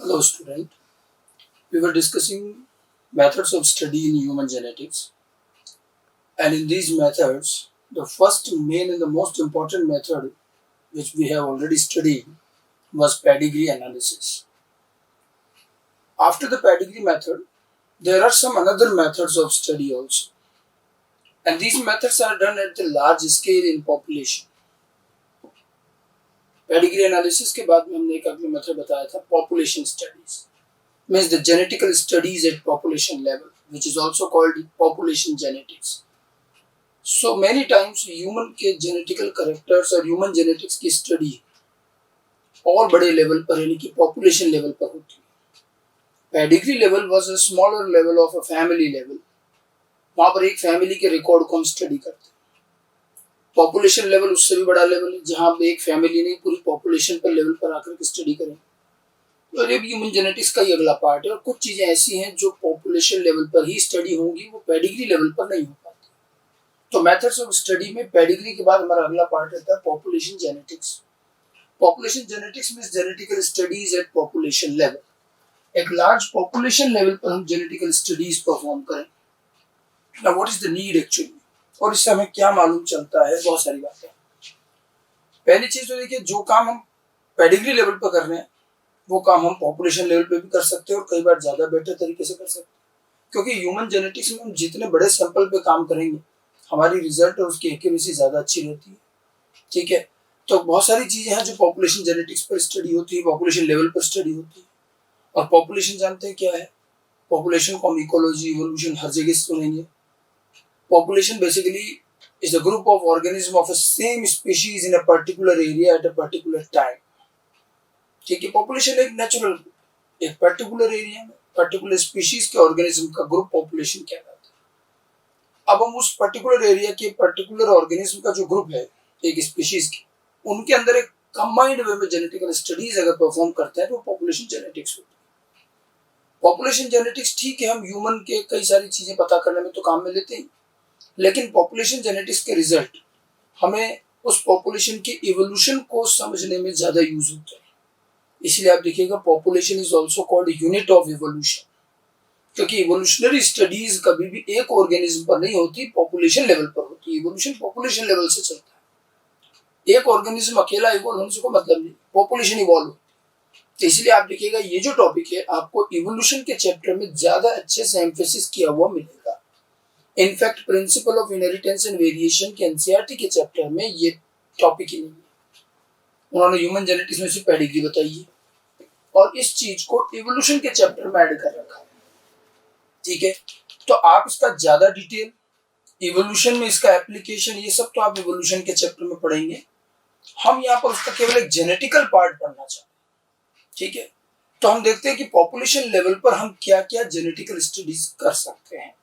Hello, student. We were discussing methods of study in human genetics, and in these methods, the first main and the most important method which we have already studied was pedigree analysis. After the pedigree method, there are some another methods of study also, and these methods are done at the large scale in population. Pedigree analysis के बाद में हमने एक अगला method बताया था population studies. Means the genetical studies at population level, which is also called population genetics. So many times human के genetical characters और human genetics की study और बड़े लेवल पर यानी कि population लेवल पर होती है. Pedigree level was a smaller level of a family level. वहाँ पर एक family के record को हम study करते हैं. Population level उससे भी बड़ा level है जहाँ आप एक family नहीं पूरी population पर level पर आकर के study करेंगे. तो ये भी ह्यूमन जेनेटिक्स का ही अगला पार्ट है और कुछ चीजें ऐसी हैं जो पॉपुलेशन लेवल पर ही स्टडी होंगी, वो पेडिग्री लेवल पर नहीं हो पाती. तो मेथड्स ऑफ स्टडी में पेडिग्री के बाद हमारा अगला पार्ट रहता है population genetics. Population genetics means genetical studies at population level. एक लार्ज पॉपुलेशन लेवल पर हम जेनेटिकल स्टडीज परफॉर्म करें. Now what is the need actually, और इससे हमें क्या मालूम चलता है? बहुत सारी बातें. पहली चीज तो देखिए, जो काम हम पेडिग्री लेवल पर कर रहे हैं वो काम हम पॉपुलेशन लेवल पे भी कर सकते हैं और कई बार ज़्यादा बेटर तरीके से कर सकते हैं, क्योंकि ह्यूमन जेनेटिक्स में हम जितने बड़े सैंपल पे काम करेंगे हमारी रिजल्ट और उसकी एक्यूरेसी ज़्यादा अच्छी रहती है. ठीक है, तो बहुत सारी चीज़ें हैं जो पॉपुलेशन जेनेटिक्स पर स्टडी होती है, पॉपुलेशन लेवल पर स्टडी होती है. और पॉपुलेशन जानते हैं क्या है? पॉपुलेशन को हम इकोलॉजी इवोल्यूशन हर जगह सुनेंगे. Population basically is the group of organism of a same species in a particular area at a particular time. ठीक है, पॉपुलेशन एक नेचुरल एक पर्टिकुलर एरिया में पर्टिकुलर स्पीशीज के ऑर्गेनिज्म का ग्रुप पॉपुलेशन कहलाता है. अब हम उस पर्टिकुलर एरिया के पर्टिकुलर ऑर्गेनिज्म का जो ग्रुप है एक स्पीशीज की, उनके अंदर एक कंबाइंड वे में जेनेटिकल स्टडीज अगर परफॉर्म करते हैं तो पॉपुलेशन जेनेटिक्स होती है. पॉपुलेशन जेनेटिक्स ठीक है, हम ह्यूमन के कई सारी चीजें पता करने में तो काम में लेते हैं, लेकिन पॉपुलेशन जेनेटिक्स के रिजल्ट हमें उस पॉपुलेशन के इवोल्यूशन को समझने में ज्यादा यूज होते हैं. इसलिए आप देखिएगा population is also called unit of evolution, क्योंकि इवोल्यूशनरी स्टडीज कभी भी एक ऑर्गेनिज्म पर नहीं होती, पॉपुलेशन लेवल पर होती है. इवोल्यूशन पॉपुलेशन लेवल से चलता है. एक ऑर्गेनिज्म अकेला इवॉल्व होने से कोई मतलब नहीं, पॉपुलेशन इवॉल्व होती है. तो इसलिए आप देखिएगा ये जो टॉपिक है आपको इवोल्यूशन के चैप्टर में ज्यादा अच्छे से एम्फेसिस किया हुआ मिलेगा. In fact principle of inheritance and variation के एनसीईआरटी के चैप्टर में ये टॉपिक ही नहीं है. उन्होंने ह्यूमन जेनेटिक्स में सिर्फ पेडिग्री बताई है और इस चीज को इवोल्यूशन के चैप्टर में ऐड कर रखा है. ठीक है, तो आप इसका ज्यादा डिटेल इवोल्यूशन में इसका एप्लीकेशन ये सब तो आप इवोल्यूशन के चैप्टर में पढ़ेंगे. हम यहाँ पर उसका केवल एक जेनेटिकल पार्ट पढ़ना चाहते हैं. ठीक है, तो हम देखते हैं कि पॉपुलेशन लेवल पर हम क्या क्या जेनेटिकल स्टडीज कर सकते हैं.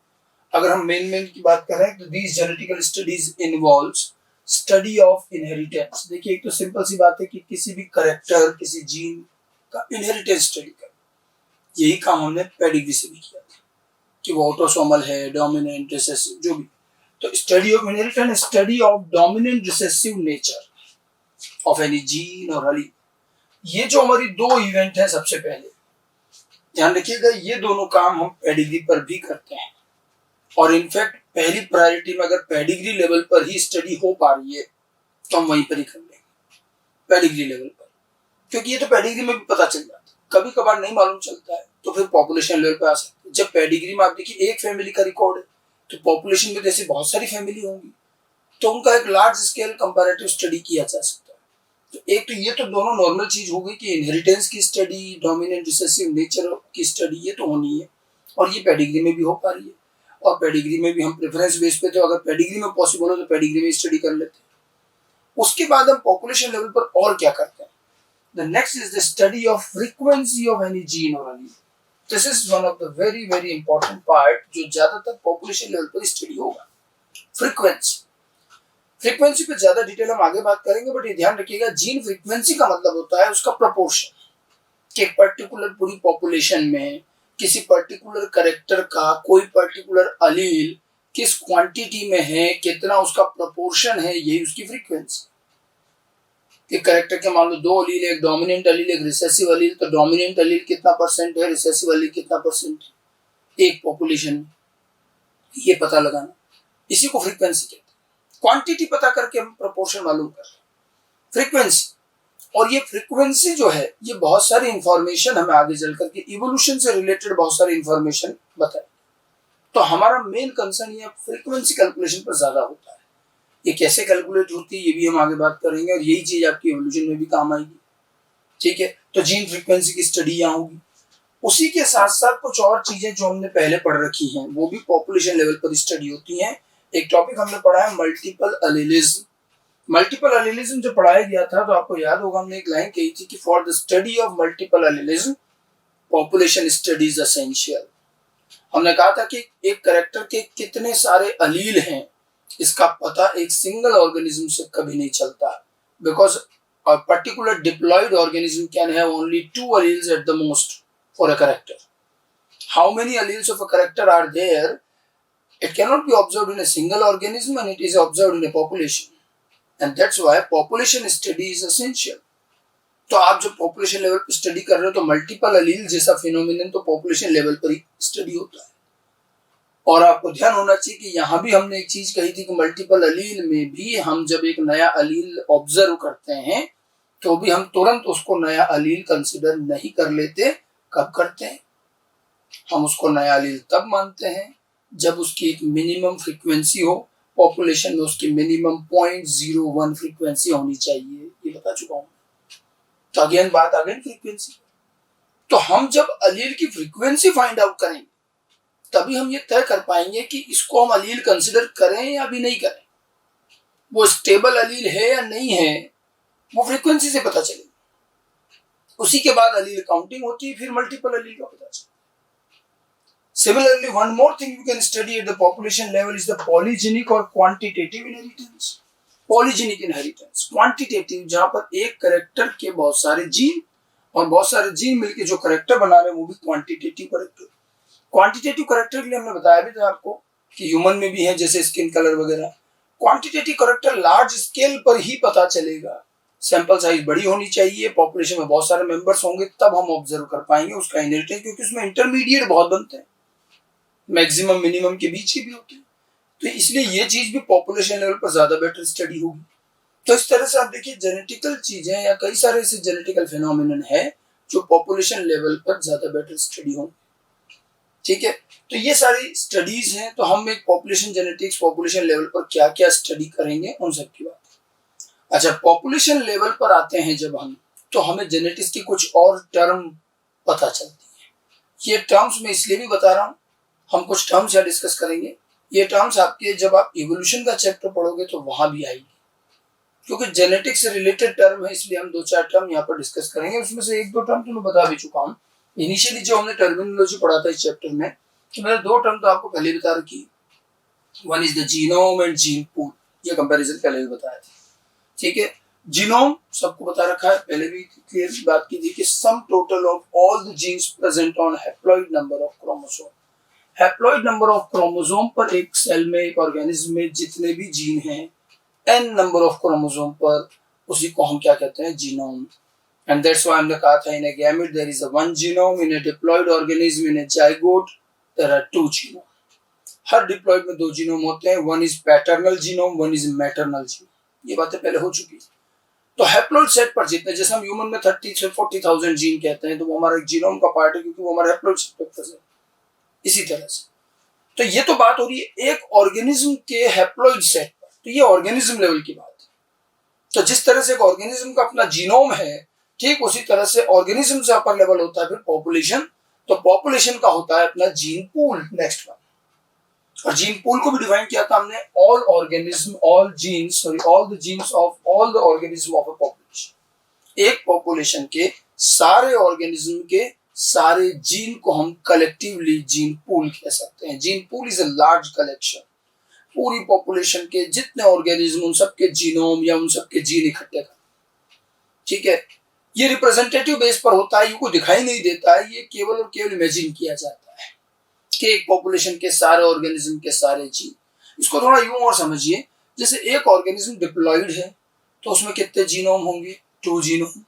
अगर हम मेन की बात करें तो these genetical studies involves study of inheritance. देखिए, एक तो सिंपल सी बात है कि किसी भी करेक्टर किसी जीन का इनहेरिटेंस स्टडी करना. यही काम हमने पेडिग्री से भी किया था कि वो ऑटोसोमल है, डोमिनेंट, रिसेसिव, जो भी. तो study of inheritance, study of dominant recessive nature of any gene और अली. ये जो हमारी दो इवेंट है, सबसे पहले ध्यान रखिएगा ये दोनों काम हम पेडिग्री पर भी करते हैं. और इनफैक्ट पहली प्रायोरिटी में अगर पेडिग्री लेवल पर ही स्टडी हो पा रही है तो हम वहीं पर ही कर लेंगे, पेडिग्री लेवल पर, क्योंकि ये तो पेडिग्री में भी पता चल जाता है. कभी कभार नहीं मालूम चलता है तो फिर पॉपुलेशन लेवल पर आ सकते हैं. जब पेडिग्री में आप देखिए एक फैमिली का रिकॉर्ड है तो पॉपुलेशन में जैसे बहुत सारी फैमिली होंगी तो उनका एक लार्ज स्केल कंपैरेटिव स्टडी किया जा सकता है. तो एक तो ये तो दोनों नॉर्मल चीज हो गई कि इनहेरिटेंस की स्टडी, डोमिनेंट रिसेसिव नेचर की स्टडी, ये तो होनी है और ये पेडिग्री में भी हो पा रही है. और पेडिग्री में भी हम प्रेफरेंस बेस पे, तो अगर पेडिग्री में पॉसिबल हो तो पेडिग्री में स्टडी कर लेते हैं. उसके बाद हम पॉपुलेशन लेवल पर और क्या करते हैं? The next is the study of frequency of any gene or allele. This is one of the very important part जो ज्यादातर पॉपुलेशन लेवल पर स्टडी होगा. फ्रीक्वेंसी पे ज्यादा डिटेल हम आगे बात करेंगे, बट ये ध्यान रखिएगा जीन फ्रीक्वेंसी का मतलब होता है उसका प्रोपोर्शन, कि एक पर्टिकुलर पूरी पॉपुलेशन में किसी पर्टिकुलर करेक्टर का कोई पर्टिकुलर अलील किस क्वांटिटी में है, कितना उसका प्रोपोर्शन है, यही उसकी फ्रीक्वेंसी. कि कैरेक्टर के मान लो 2 अलील, एक डोमिनेंट अलील एक रिसेसिव अलील, तो डोमिनेंट अलील कितना परसेंट है, रिसेसिव अलील कितना परसेंट है एक पॉपुलेशन में, ये पता लगाना, इसी को फ्रीक्वेंसी कहते हैं। क्वांटिटी पता करके हम प्रोपोर्शन मालूम कर रहे हैं, फ्रीक्वेंसी। और ये फ्रीक्वेंसी जो है ये बहुत सारी इंफॉर्मेशन हमें आगे चल करके इवोल्यूशन से रिलेटेड बहुत सारी इंफॉर्मेशन बताए। तो हमारा मेन कंसर्न ये फ्रीक्वेंसी कैलकुलेशन पर ज्यादा होता है। ये कैसे कैलकुलेट होती है ये भी हम आगे बात करेंगे, और यही चीज आपकी इवोल्यूशन में भी काम आएगी। ठीक है, तो जीन फ्रीक्वेंसी की स्टडी यहाँ होगी। उसी के साथ साथ कुछ और चीजें जो हमने पहले पढ़ रखी हैं वो भी पॉपुलेशन लेवल पर स्टडी होती हैं। एक टॉपिक हमने पढ़ा है मल्टीपल एलिलिज्म। मल्टीपल एलिलिज्म जो पढ़ाया गया था, तो आपको याद होगा हमने एक लाइन कही थी कि for the study of multiple allelism population study is essential. हमने कहा था कि एक कैरेक्टर के कितने सारे अलील हैं इसका पता एक सिंगल ऑर्गेनिज्म से कभी नहीं चलता, because a particular diploid organism can have only 2 alleles at the most for a character. How many alleles of a character are there? It cannot be observed in a single organism, and it is observed in a population. And that's why population study is essential. तो आप जब population level पर study कर रहे हो तो multiple अलील जैसा phenomenon तो पॉपुलेशन लेवल पर ही स्टडी होता है। और आपको ध्यान होना चाहिए कि यहाँ भी हमने एक चीज कही थी कि मल्टीपल अलील में भी हम जब एक नया अलील ऑब्जर्व करते हैं तो भी हम तुरंत उसको नया अलील कंसिडर नहीं कर लेते। कब करते हैं? हम उसको नया अलील तब मानते हैं जब उसकी एक मिनिमम फ्रीक्वेंसी हो। पॉपुलेशन में उसकी मिनिमम 0.01 फ्रीक्वेंसी होनी चाहिए, ये बता चुका हूं। तो अगेन बात आ गई फ्रीक्वेंसी। तो हम जब अलील की फ्रीक्वेंसी फाइंड आउट करेंगे तभी हम ये तय कर पाएंगे कि इसको हम अलील कंसिडर करें या भी नहीं करें। वो स्टेबल अलील है या नहीं है वो फ्रीक्वेंसी से पता चलेगा। उसी के बाद अलील काउंटिंग होती है, फिर मल्टीपल अलील का पता चलेगा। Similarly, one more thing you can study at the population level is the polygenic or quantitative inheritance. Polygenic inheritance, quantitative, जहां पर एक कैरेक्टर के बहुत सारे जीन और बहुत सारे जीन मिलके जो कैरेक्टर बना रहे हैं वो भी क्वांटिटेटिव कैरेक्टर। क्वांटिटेटिव कैरेक्टर के लिए हमने बताया भी था आपको कि ह्यूमन में भी है, जैसे स्किन कलर वगैरह। क्वांटिटेटिव कैरेक्टर लार्ज स्केल पर ही पता चलेगा। सैंपल साइज बड़ी होनी चाहिए, पॉपुलेशन में बहुत सारे मेंबर्स होंगे, तब हम ऑब्जर्व कर पाएंगे उसका इनहेरिटेंस, क्योंकि उसमें इंटरमीडिएट बहुत बनते हैं, मैक्सिमम मिनिमम के बीच ही भी होते हैं। तो इसलिए ये चीज भी पॉपुलेशन लेवल पर ज्यादा बेटर स्टडी होगी। तो इस तरह से आप देखिए जेनेटिकल चीजें या कई सारे ऐसे जेनेटिकल फिनोमिनन है जो पॉपुलेशन लेवल पर ज्यादा बेटर स्टडी होंगे। ठीक है, तो ये सारी स्टडीज हैं। तो हम एक पॉपुलेशन जेनेटिक्स पॉपुलेशन लेवल पर क्या क्या स्टडी करेंगे उन सब की बात। अच्छा, पॉपुलेशन लेवल पर आते हैं जब हम, तो हमें जेनेटिक्स की कुछ और टर्म पता चलती है। ये टर्म्स मैं इसलिए भी बता रहा हूँ, हम कुछ टर्म्स यहाँ डिस्कस करेंगे। ये टर्म्स आपके जब आप इवोल्यूशन का चैप्टर पढ़ोगे तो वहां भी आएगी, क्योंकि जेनेटिक्स से रिलेटेड टर्म है, इसलिए हम 2-4 टर्म यहाँ पर डिस्कस करेंगे। उसमें से 1-2 टर्म तो मैं बता भी चुका हूँ। इनिशियली जो हमने टर्मिनोलॉजी पढ़ा था इस चैप्टर में, तो मैंने 2 टर्म तो आपको पहले बता रखी। One is the genome and gene pool, ये कंपैरिजन पहले भी बताया था। ठीक है, जीनोम सबको बता रखा है, पहले भी क्लियर बात की थी कि sum total of all the genes present on haploid number of chromosome. Haploid number of chromosome पर एक सेल में, एक ऑर्गेनिज्म में जितने भी जीन हैं, n नंबर ऑफ क्रोमोसोम पर, उसी को हम क्या कहते हैं? जीनोम। And that's why हमने कहा था, in a gamete there is a one genome, in a diploid organism, in a zygote there are 2 genome. Her diploid में 2 जीनोम होते हैं, one is paternal genome, one is maternal genome. ये बातें पहले हो चुकी है। तो हैप्लॉइड सेट पर जितने, जैसे हम ह्यूमन में 30 से 40,000 जीन कहते हैं, तो वो हमारा एक जीनोम का पार्ट है, क्योंकि वो हमारे हैप्लॉइड सेट पर है। इसी तरह से तो ये तो बात हो रही है एक ऑर्गेनिज्म के हैप्लॉइड सेट पर, तो ये ऑर्गेनिज्म लेवल की बात है। तो जिस तरह से एक ऑर्गेनिज्म का अपना जीनोम है, ठीक उसी तरह से ऑर्गेनिज्म से अपर लेवल होता है फिर पॉपुलेशन। तो पॉपुलेशन का होता है अपना जीन पूल, नेक्स्ट वन। और जीन पूल को भी डिफाइन किया था हमने, all organism, all the jeans of all the organism of a population. एक पॉपुलेशन के सारे ऑर्गेनिज्म के सारे जीन को हम कलेक्टिवली जीन पूल कह सकते हैं। Gene pool is a large collection, पूरी पॉपुलेशन के जितने ऑर्गेनिज्म, उन सबके जीनोम या उन सबके जीन इकट्ठे कर। ठीक है, ये रिप्रेजेंटेटिव बेस पर होता है, ये कोई दिखाई नहीं देता है, ये केवल और केवल इमेजिन किया जाता है कि एक पॉपुलेशन के सारे ऑर्गेनिज्म के सारे जीन। इसको थोड़ा यूं और समझिए, जैसे एक ऑर्गेनिज्म डिप्लॉइड है, तो उसमें कितने जीनोम होंगे? 2 जीनोम।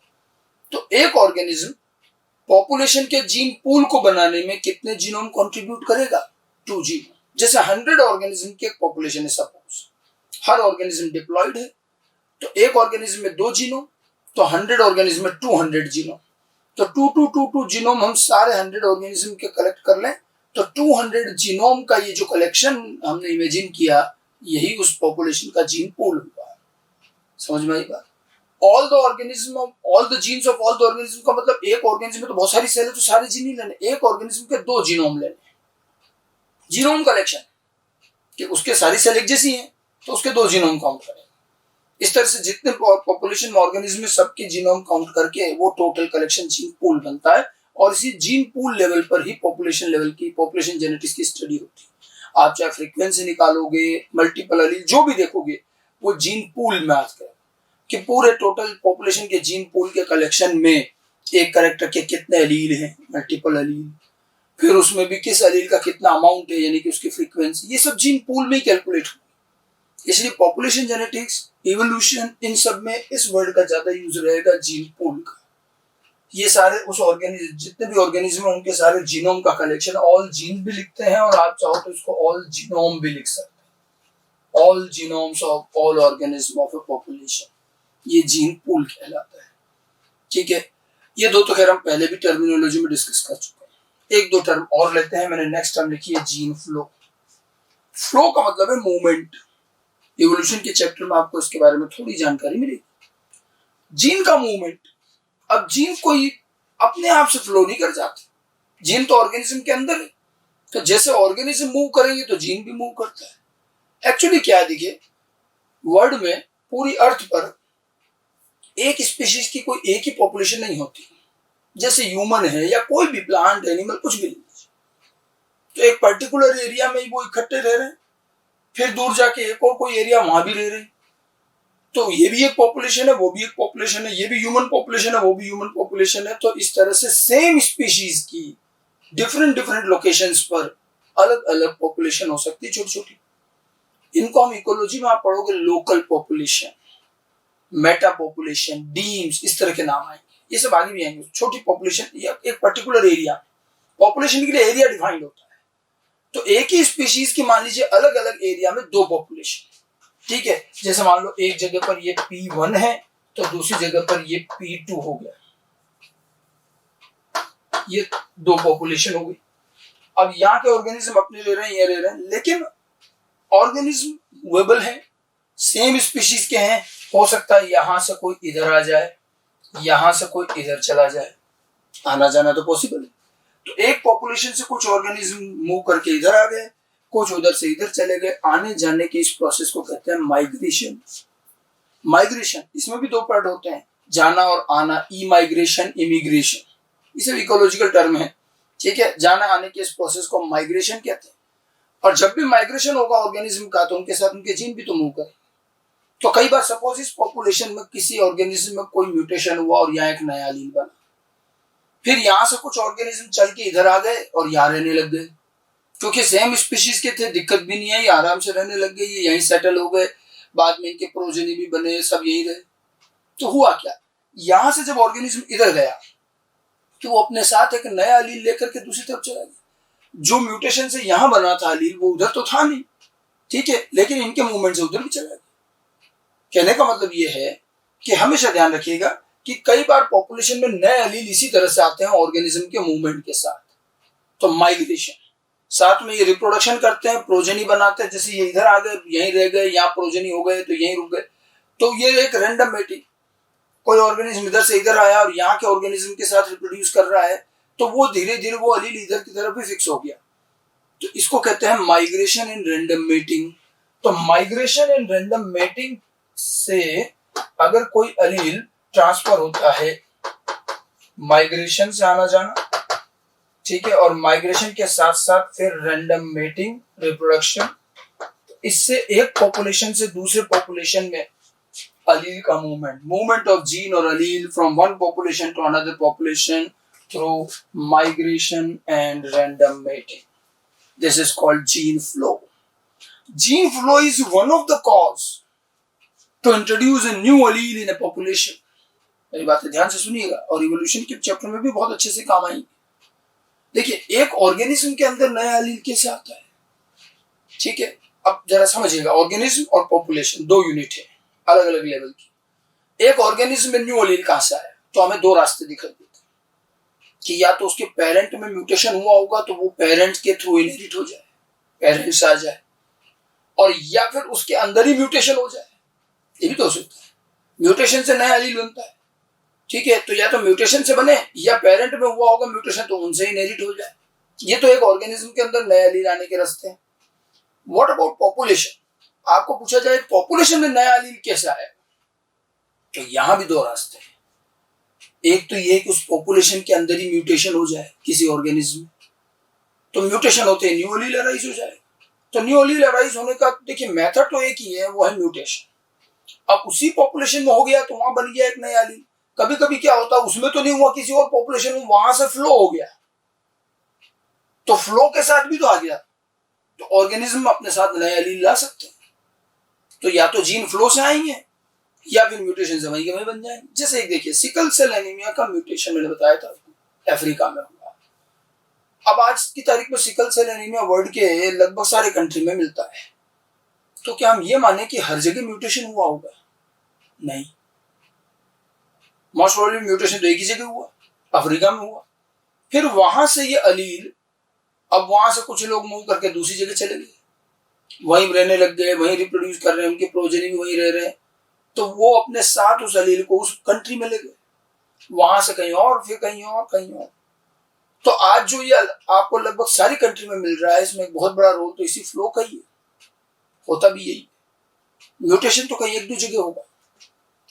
तो एक ऑर्गेनिज्म पॉपुलेशन के जीन पूल को बनाने में कितने जीनोम कंट्रीब्यूट करेगा? 2 जीनोम। जैसे 100 ऑर्गेनिज्म की एक पॉपुलेशन है सपोज, हर ऑर्गेनिज्म डिप्लॉयड है, तो एक ऑर्गेनिज्म में 2 जीनोम, तो 100 ऑर्गेनिज्म में 200 जीनोम। तो 2 जीनोम हम सारे 100 ऑर्गेनिज्म के कलेक्ट कर लें, तो 200 जीनोम का ये जो कलेक्शन हमने इमेजिन किया, यही उस पॉपुलेशन का जीन पूल हुआ। समझ में आई बात? All the organism of all the jeans of all the organism का मतलब एक ऑर्गेनिज्म में तो बहुत सारी सेल है, तो सारे जीन नहीं लेने, एक ऑर्गेनिज्म के 2 जीनोम लेने। जीनोम कलेक्शन कि उसके सारी सेल एक जैसी हैं, तो उसके 2 जीनोम काउंट करें। इस तरह से जितने पॉपुलेशन में ऑर्गेनिज्म में सबके जीनोम काउंट करके वो टोटल कलेक्शन जीन पूल बनता है, और इसी जीन पूल लेवल पर ही पॉपुलेशन लेवल की पॉपुलेशन जेनेटिक्स की स्टडी होती है। आप चाहे फ्रीक्वेंसी निकालोगे, मल्टीपल एलील जो भी देखोगे, वो जीन पूल में आता है कि पूरे टोटल पॉपुलेशन के जीन पूल के कलेक्शन में एक कैरेक्टर के कितने एलील हैं, मल्टीपल एलील, फिर उसमें भी किस एलील का कितना अमाउंट है, यानी कि उसकी फ्रीक्वेंसी, ये सब जीन पूल में ही कैलकुलेट होगी। इसलिए पॉपुलेशन जेनेटिक्स, इवोल्यूशन, इन सब में इस वर्ड का ज्यादा यूज रहेगा, जीन पूल का। ये सारे उस ऑर्गेनिज्म, जितने भी ऑर्गेनिज्म हैं उनके सारे जीनोम का कलेक्शन, ऑल जीन भी लिखते हैं, और आप चाहो तो इसको ऑल जीनोम भी लिख सकते हैं, all genomes of all organism of A population, ये जीन पूल कहलाता है। ठीक है, ये दो तो खैर हम पहले भी टर्मिनोलॉजी में डिस्कस कर चुके हैं। एक दो टर्म और लेते हैं। मैंने नेक्स्ट टर्म लिखी है जीन फ्लो। फ्लो का मतलब है मूवमेंट। इवोल्यूशन के चैप्टर में आपको इसके बारे में थोड़ी जानकारी मिलेगी। जीन का मूवमेंट, अब जीन कोई अपने आप से फ्लो नहीं कर जाते, जीन तो ऑर्गेनिज्म के अंदर है, तो जैसे ऑर्गेनिज्म मूव करेंगे तो जीन भी मूव करता है। एक्चुअली क्या है, देखिए वर्ल्ड में पूरी अर्थ पर एक स्पीशीज की कोई एक ही पॉपुलेशन नहीं होती। जैसे ह्यूमन है या कोई भी प्लांट, एनिमल, कुछ भी नहीं, तो एक पर्टिकुलर एरिया में ही वो इकट्ठे रह रहे हैं, फिर दूर जाके एक और कोई एरिया वहां भी रह रहे हैं, तो ये भी एक पॉपुलेशन है, वो भी एक पॉपुलेशन है, ये भी ह्यूमन पॉपुलेशन है, वो भी ह्यूमन पॉपुलेशन है। तो इस तरह से सेम स्पीशीज की डिफरेंट डिफरेंट लोकेशंस पर अलग अलग पॉपुलेशन हो सकती है, छोटी छोटी। इनको हम इकोलॉजी में आप पढ़ोगे local population, Meta population, deems, इस तरह के नाम आएंगे, ये सब आगे भी आएंगे। छोटी पॉपुलेशन या एक पर्टिकुलर एरिया, पॉपुलेशन के लिए एरिया डिफाइंड होता है, तो एक ही स्पीशीज की मान लीजिए अलग अलग एरिया में 2 पॉपुलेशन। ठीक है, जैसे मान लो एक जगह पर ये P1 है, तो दूसरी जगह पर ये P2 हो गया, ये 2 पॉपुलेशन हो गई। अब यहाँ के ऑर्गेनिज्म अपने ले रहे हैं, ये ले रहे हैं, लेकिन ऑर्गेनिज्म मूवेबल है, सेम स्पीशीज के हैं। हो सकता है यहां से कोई इधर आ जाए, यहां से कोई इधर चला जाए, आना जाना तो पॉसिबल है। तो एक पॉपुलेशन से कुछ ऑर्गेनिज्म मूव करके इधर आ गए, कुछ उधर से इधर चले गए। आने जाने की इस प्रोसेस को कहते हैं माइग्रेशन। माइग्रेशन, इसमें भी 2 पार्ट होते हैं, जाना और आना, ई माइग्रेशन, इमिग्रेशन, ये सब इकोलॉजिकल टर्म है। ठीक है, जाना आने के इस प्रोसेस को माइग्रेशन कहते हैं। और जब भी माइग्रेशन होगा ऑर्गेनिज्म का, तो उनके साथ उनके जीन भी तो मूव करें। तो कई बार सपोज इस पॉपुलेशन में किसी ऑर्गेनिज्म में कोई म्यूटेशन हुआ और यहाँ एक नया एलील बना, फिर यहाँ से कुछ ऑर्गेनिज्म चल के इधर आ गए और यहाँ रहने लग गए, क्योंकि सेम स्पीशीज के थे, दिक्कत भी नहीं आई, आराम से रहने लग गए, ये यहीं सेटल हो गए, बाद में इनके प्रोजेनी भी बने, सब यहीं रहे। तो हुआ क्या, यहां से जब ऑर्गेनिज्म इधर गया तो वो अपने साथ एक नया एलील लेकर के दूसरी तरफ चला गया। जो म्यूटेशन से यहां बना था एलील, वो उधर तो था नहीं, ठीक है, लेकिन इनके मूवमेंट से उधर भी चला गया। कहने का मतलब ये है कि हमेशा ध्यान रखिएगा कि कई बार पॉपुलेशन में नए एलील इसी तरह से आते हैं ऑर्गेनिज्म के मूवमेंट के साथ। तो माइग्रेशन, साथ में ये रिप्रोडक्शन करते हैं, प्रोजेनी बनाते हैं, जैसे ये इधर आ गए, यहीं रह गए, यहाँ प्रोजेनी हो गए तो यहीं रुक गए। तो ये एक रैंडम मेटिंग, कोई ऑर्गेनिज्म इधर से इधर आया और यहाँ के ऑर्गेनिज्म के साथ रिप्रोड्यूस कर रहा है, तो वो धीरे धीरे वो एलील इधर की तरफ भी फिक्स हो गया। तो इसको कहते हैं माइग्रेशन इन रैंडम मेटिंग। तो माइग्रेशन इन रैंडम मेटिंग से अगर कोई एलील ट्रांसफर होता है, माइग्रेशन से आना जाना, ठीक है, और माइग्रेशन के साथ साथ फिर रैंडम मेटिंग, रिप्रोडक्शन, इससे एक पॉपुलेशन से दूसरे पॉपुलेशन में allele का movement of gene or allele from one population to another population through migration and random mating. This is called gene flow. Gene flow is one of the cause to introduce a new allele in a population. मेरी बातें ध्यान से सुनिएगा और evolution के chapter में भी बहुत अच्छे से काम आएंगे। देखिए, एक ऑर्गेनिज्म के अंदर नया एलील कैसे आता है, ठीक है। अब जरा समझिएगा, ऑर्गेनिज्म और पॉपुलेशन दो यूनिट है अलग अलग लेवल की। एक ऑर्गेनिज्म में न्यू एलील कहां से आया, तो हमें दो रास्ते दिखाई देते हैं कि या तो उसके पेरेंट में म्यूटेशन हुआ होगा तो वो पेरेंट के थ्रू इनहेरिट हो जाए, पेरेंट्स आ जाए, और या फिर उसके अंदर ही म्यूटेशन हो जाए, ये भी तो हो सकता है। म्यूटेशन से नया एलील बनता है, ठीक है। तो या तो म्यूटेशन से बने या पेरेंट में हुआ होगा म्यूटेशन तो उनसे इनहेरिट हो जाए। ये तो एक ऑर्गेनिज्म के अंदर नया एलील आने के रास्ते हैं। What about population? आपको पूछा जाए पॉपुलेशन में नया एलील कैसे आया, तो यहां भी दो रास्ते हैं। एक तो ये कि उस पॉपुलेशन के अंदर ही म्यूटेशन हो जाए किसी ऑर्गेनिज्म में, तो म्यूटेशन होते ही न्यू एलील अराइज हो जाए। तो न्यू एलील अराइज होने का देखिए मेथड तो एक ही है, वो है म्यूटेशन। अब उसी पॉपुलेशन में हो गया तो वहां बन गया एक नया एलील। कभी कभी क्या होता है, उसमें तो नहीं हुआ, किसी और पॉपुलेशन में वहां से फ्लो हो गया, तो फ्लो के साथ भी तो आ गया, तो ऑर्गेनिज्म अपने साथ नया एलील ला सकते हैं। तो या तो जीन फ्लो से आएंगे या फिर म्यूटेशन से वहीं के वहीं बन जाएंगे। जैसे एक देखिए, सिकल सेल एनीमिया का म्यूटेशन मैंने बताया था अफ्रीका में हुआ। अब आज की तारीख में सिकल सेल एनीमिया वर्ल्ड के लगभग सारे कंट्री में मिलता है। तो क्या हम ये माने कि हर जगह म्यूटेशन हुआ होगा? नहीं, मोस्ट प्रोबेबली म्यूटेशन तो एक ही जगह हुआ, अफ्रीका में हुआ। फिर वहां से ये अलील, अब वहां से कुछ लोग मूव करके दूसरी जगह चले गए, वहीं रहने लग गए, वहीं रिप्रोड्यूस कर रहे हैं, उनके प्रोजेनी भी वहीं रह रहे हैं, तो वो अपने साथ उस अलील को उस कंट्री में ले गए, वहां से कहीं और, फिर कहीं और, कहीं और। तो आज जो ये आपको लगभग सारी कंट्री में मिल रहा है, इसमें एक बहुत बड़ा रोल तो इसी फ्लो का ही है। होता भी यही, म्यूटेशन तो कहीं एक दो जगह होगा,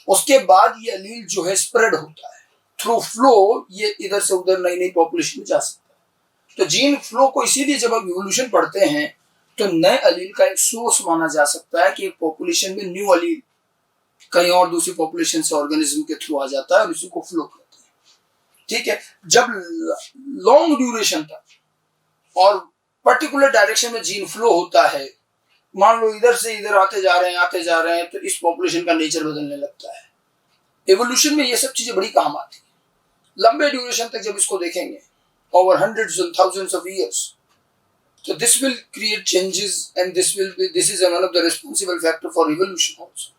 उसके बाद ये अलील जो है स्प्रेड होता है थ्रू फ्लो, ये इधर से उधर नई नई पॉपुलेशन में जा सकता है। तो जीन फ्लो को इसीलिए जब आप इवोल्यूशन पढ़ते हैं तो नए अलील का एक सोर्स माना जा सकता है कि एक पॉपुलेशन में न्यू अलील कहीं और दूसरी पॉपुलेशन से ऑर्गेनिज्म के थ्रू आ जाता है और इसी को फ्लो कहते हैं, ठीक है। जब लॉन्ग ड्यूरेशन तक और पर्टिकुलर डायरेक्शन में जीन फ्लो होता है, मान लो इधर से इधर आते जा रहे हैं, तो इस पॉपुलेशन का नेचर बदलने लगता है। एवोल्यूशन में ये सब चीजें बड़ी काम आती है। लंबे ड्यूरेशन तक जब इसको देखेंगे, over hundreds and thousands of years, तो this will create changes and this is one of the responsible factor for evolution also.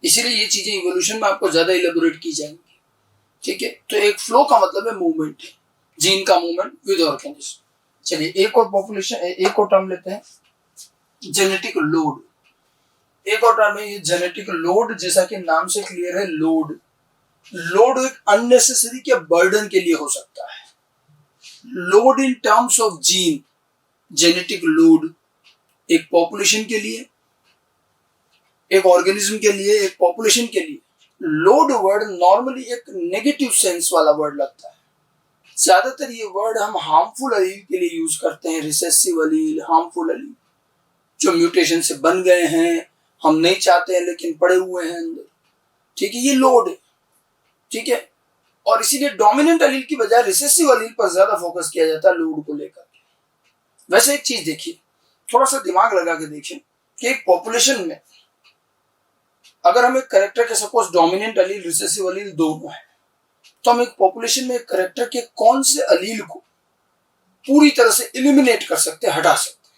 इसीलिए ये चीजें इवोल्यूशन में आपको ज्यादा इलेबोरेट की जाएंगी, ठीक है। तो एक फ्लो का मतलब है मूवमेंट, जीन का मूवमेंट विद ऑर्गेनिज्म। चलिए एक और पॉपुलेशन, एक और टर्म लेते हैं, जेनेटिक लोड। एक और टर्म है ये जेनेटिक लोड, जैसा कि नाम से क्लियर है, लोड एक अननेसेसरी के बर्डन के लिए हो सकता है। Load in terms of gene, genetic load एक पॉपुलेशन के लिए, एक ऑर्गेनिज्म के लिए, एक पॉपुलेशन के लिए, लोड वर्ड नॉर्मली एक नेगेटिव सेंस वाला वर्ड लगता है। ज्यादातर ये वर्ड हम हार्मफुल अलील के लिए यूज करते हैं, रिसेसिव अलील, हार्मफुल अलील, जो म्यूटेशन से बन गए हैं, हम नहीं चाहते हैं लेकिन पड़े हुए हैं अंदर, ठीक है, ये लोड है, ठीक है। और इसीलिए डोमिनेंट अलील की बजाय रिसेसिव अलील पर ज्यादा फोकस किया जाता है लोड को लेकर। वैसे एक चीज देखिए, थोड़ा सा दिमाग लगा के देखें कि एक पॉपुलेशन में अगर हम एक कैरेक्टर के सपोज डोमिनेंट अलील, रिसेसिव अलील दोनों है, तो हम एक पॉपुलेशन में एक कैरेक्टर के कौन से अलील को पूरी तरह से इलिमिनेट कर सकते हैं, हटा सकते हैं?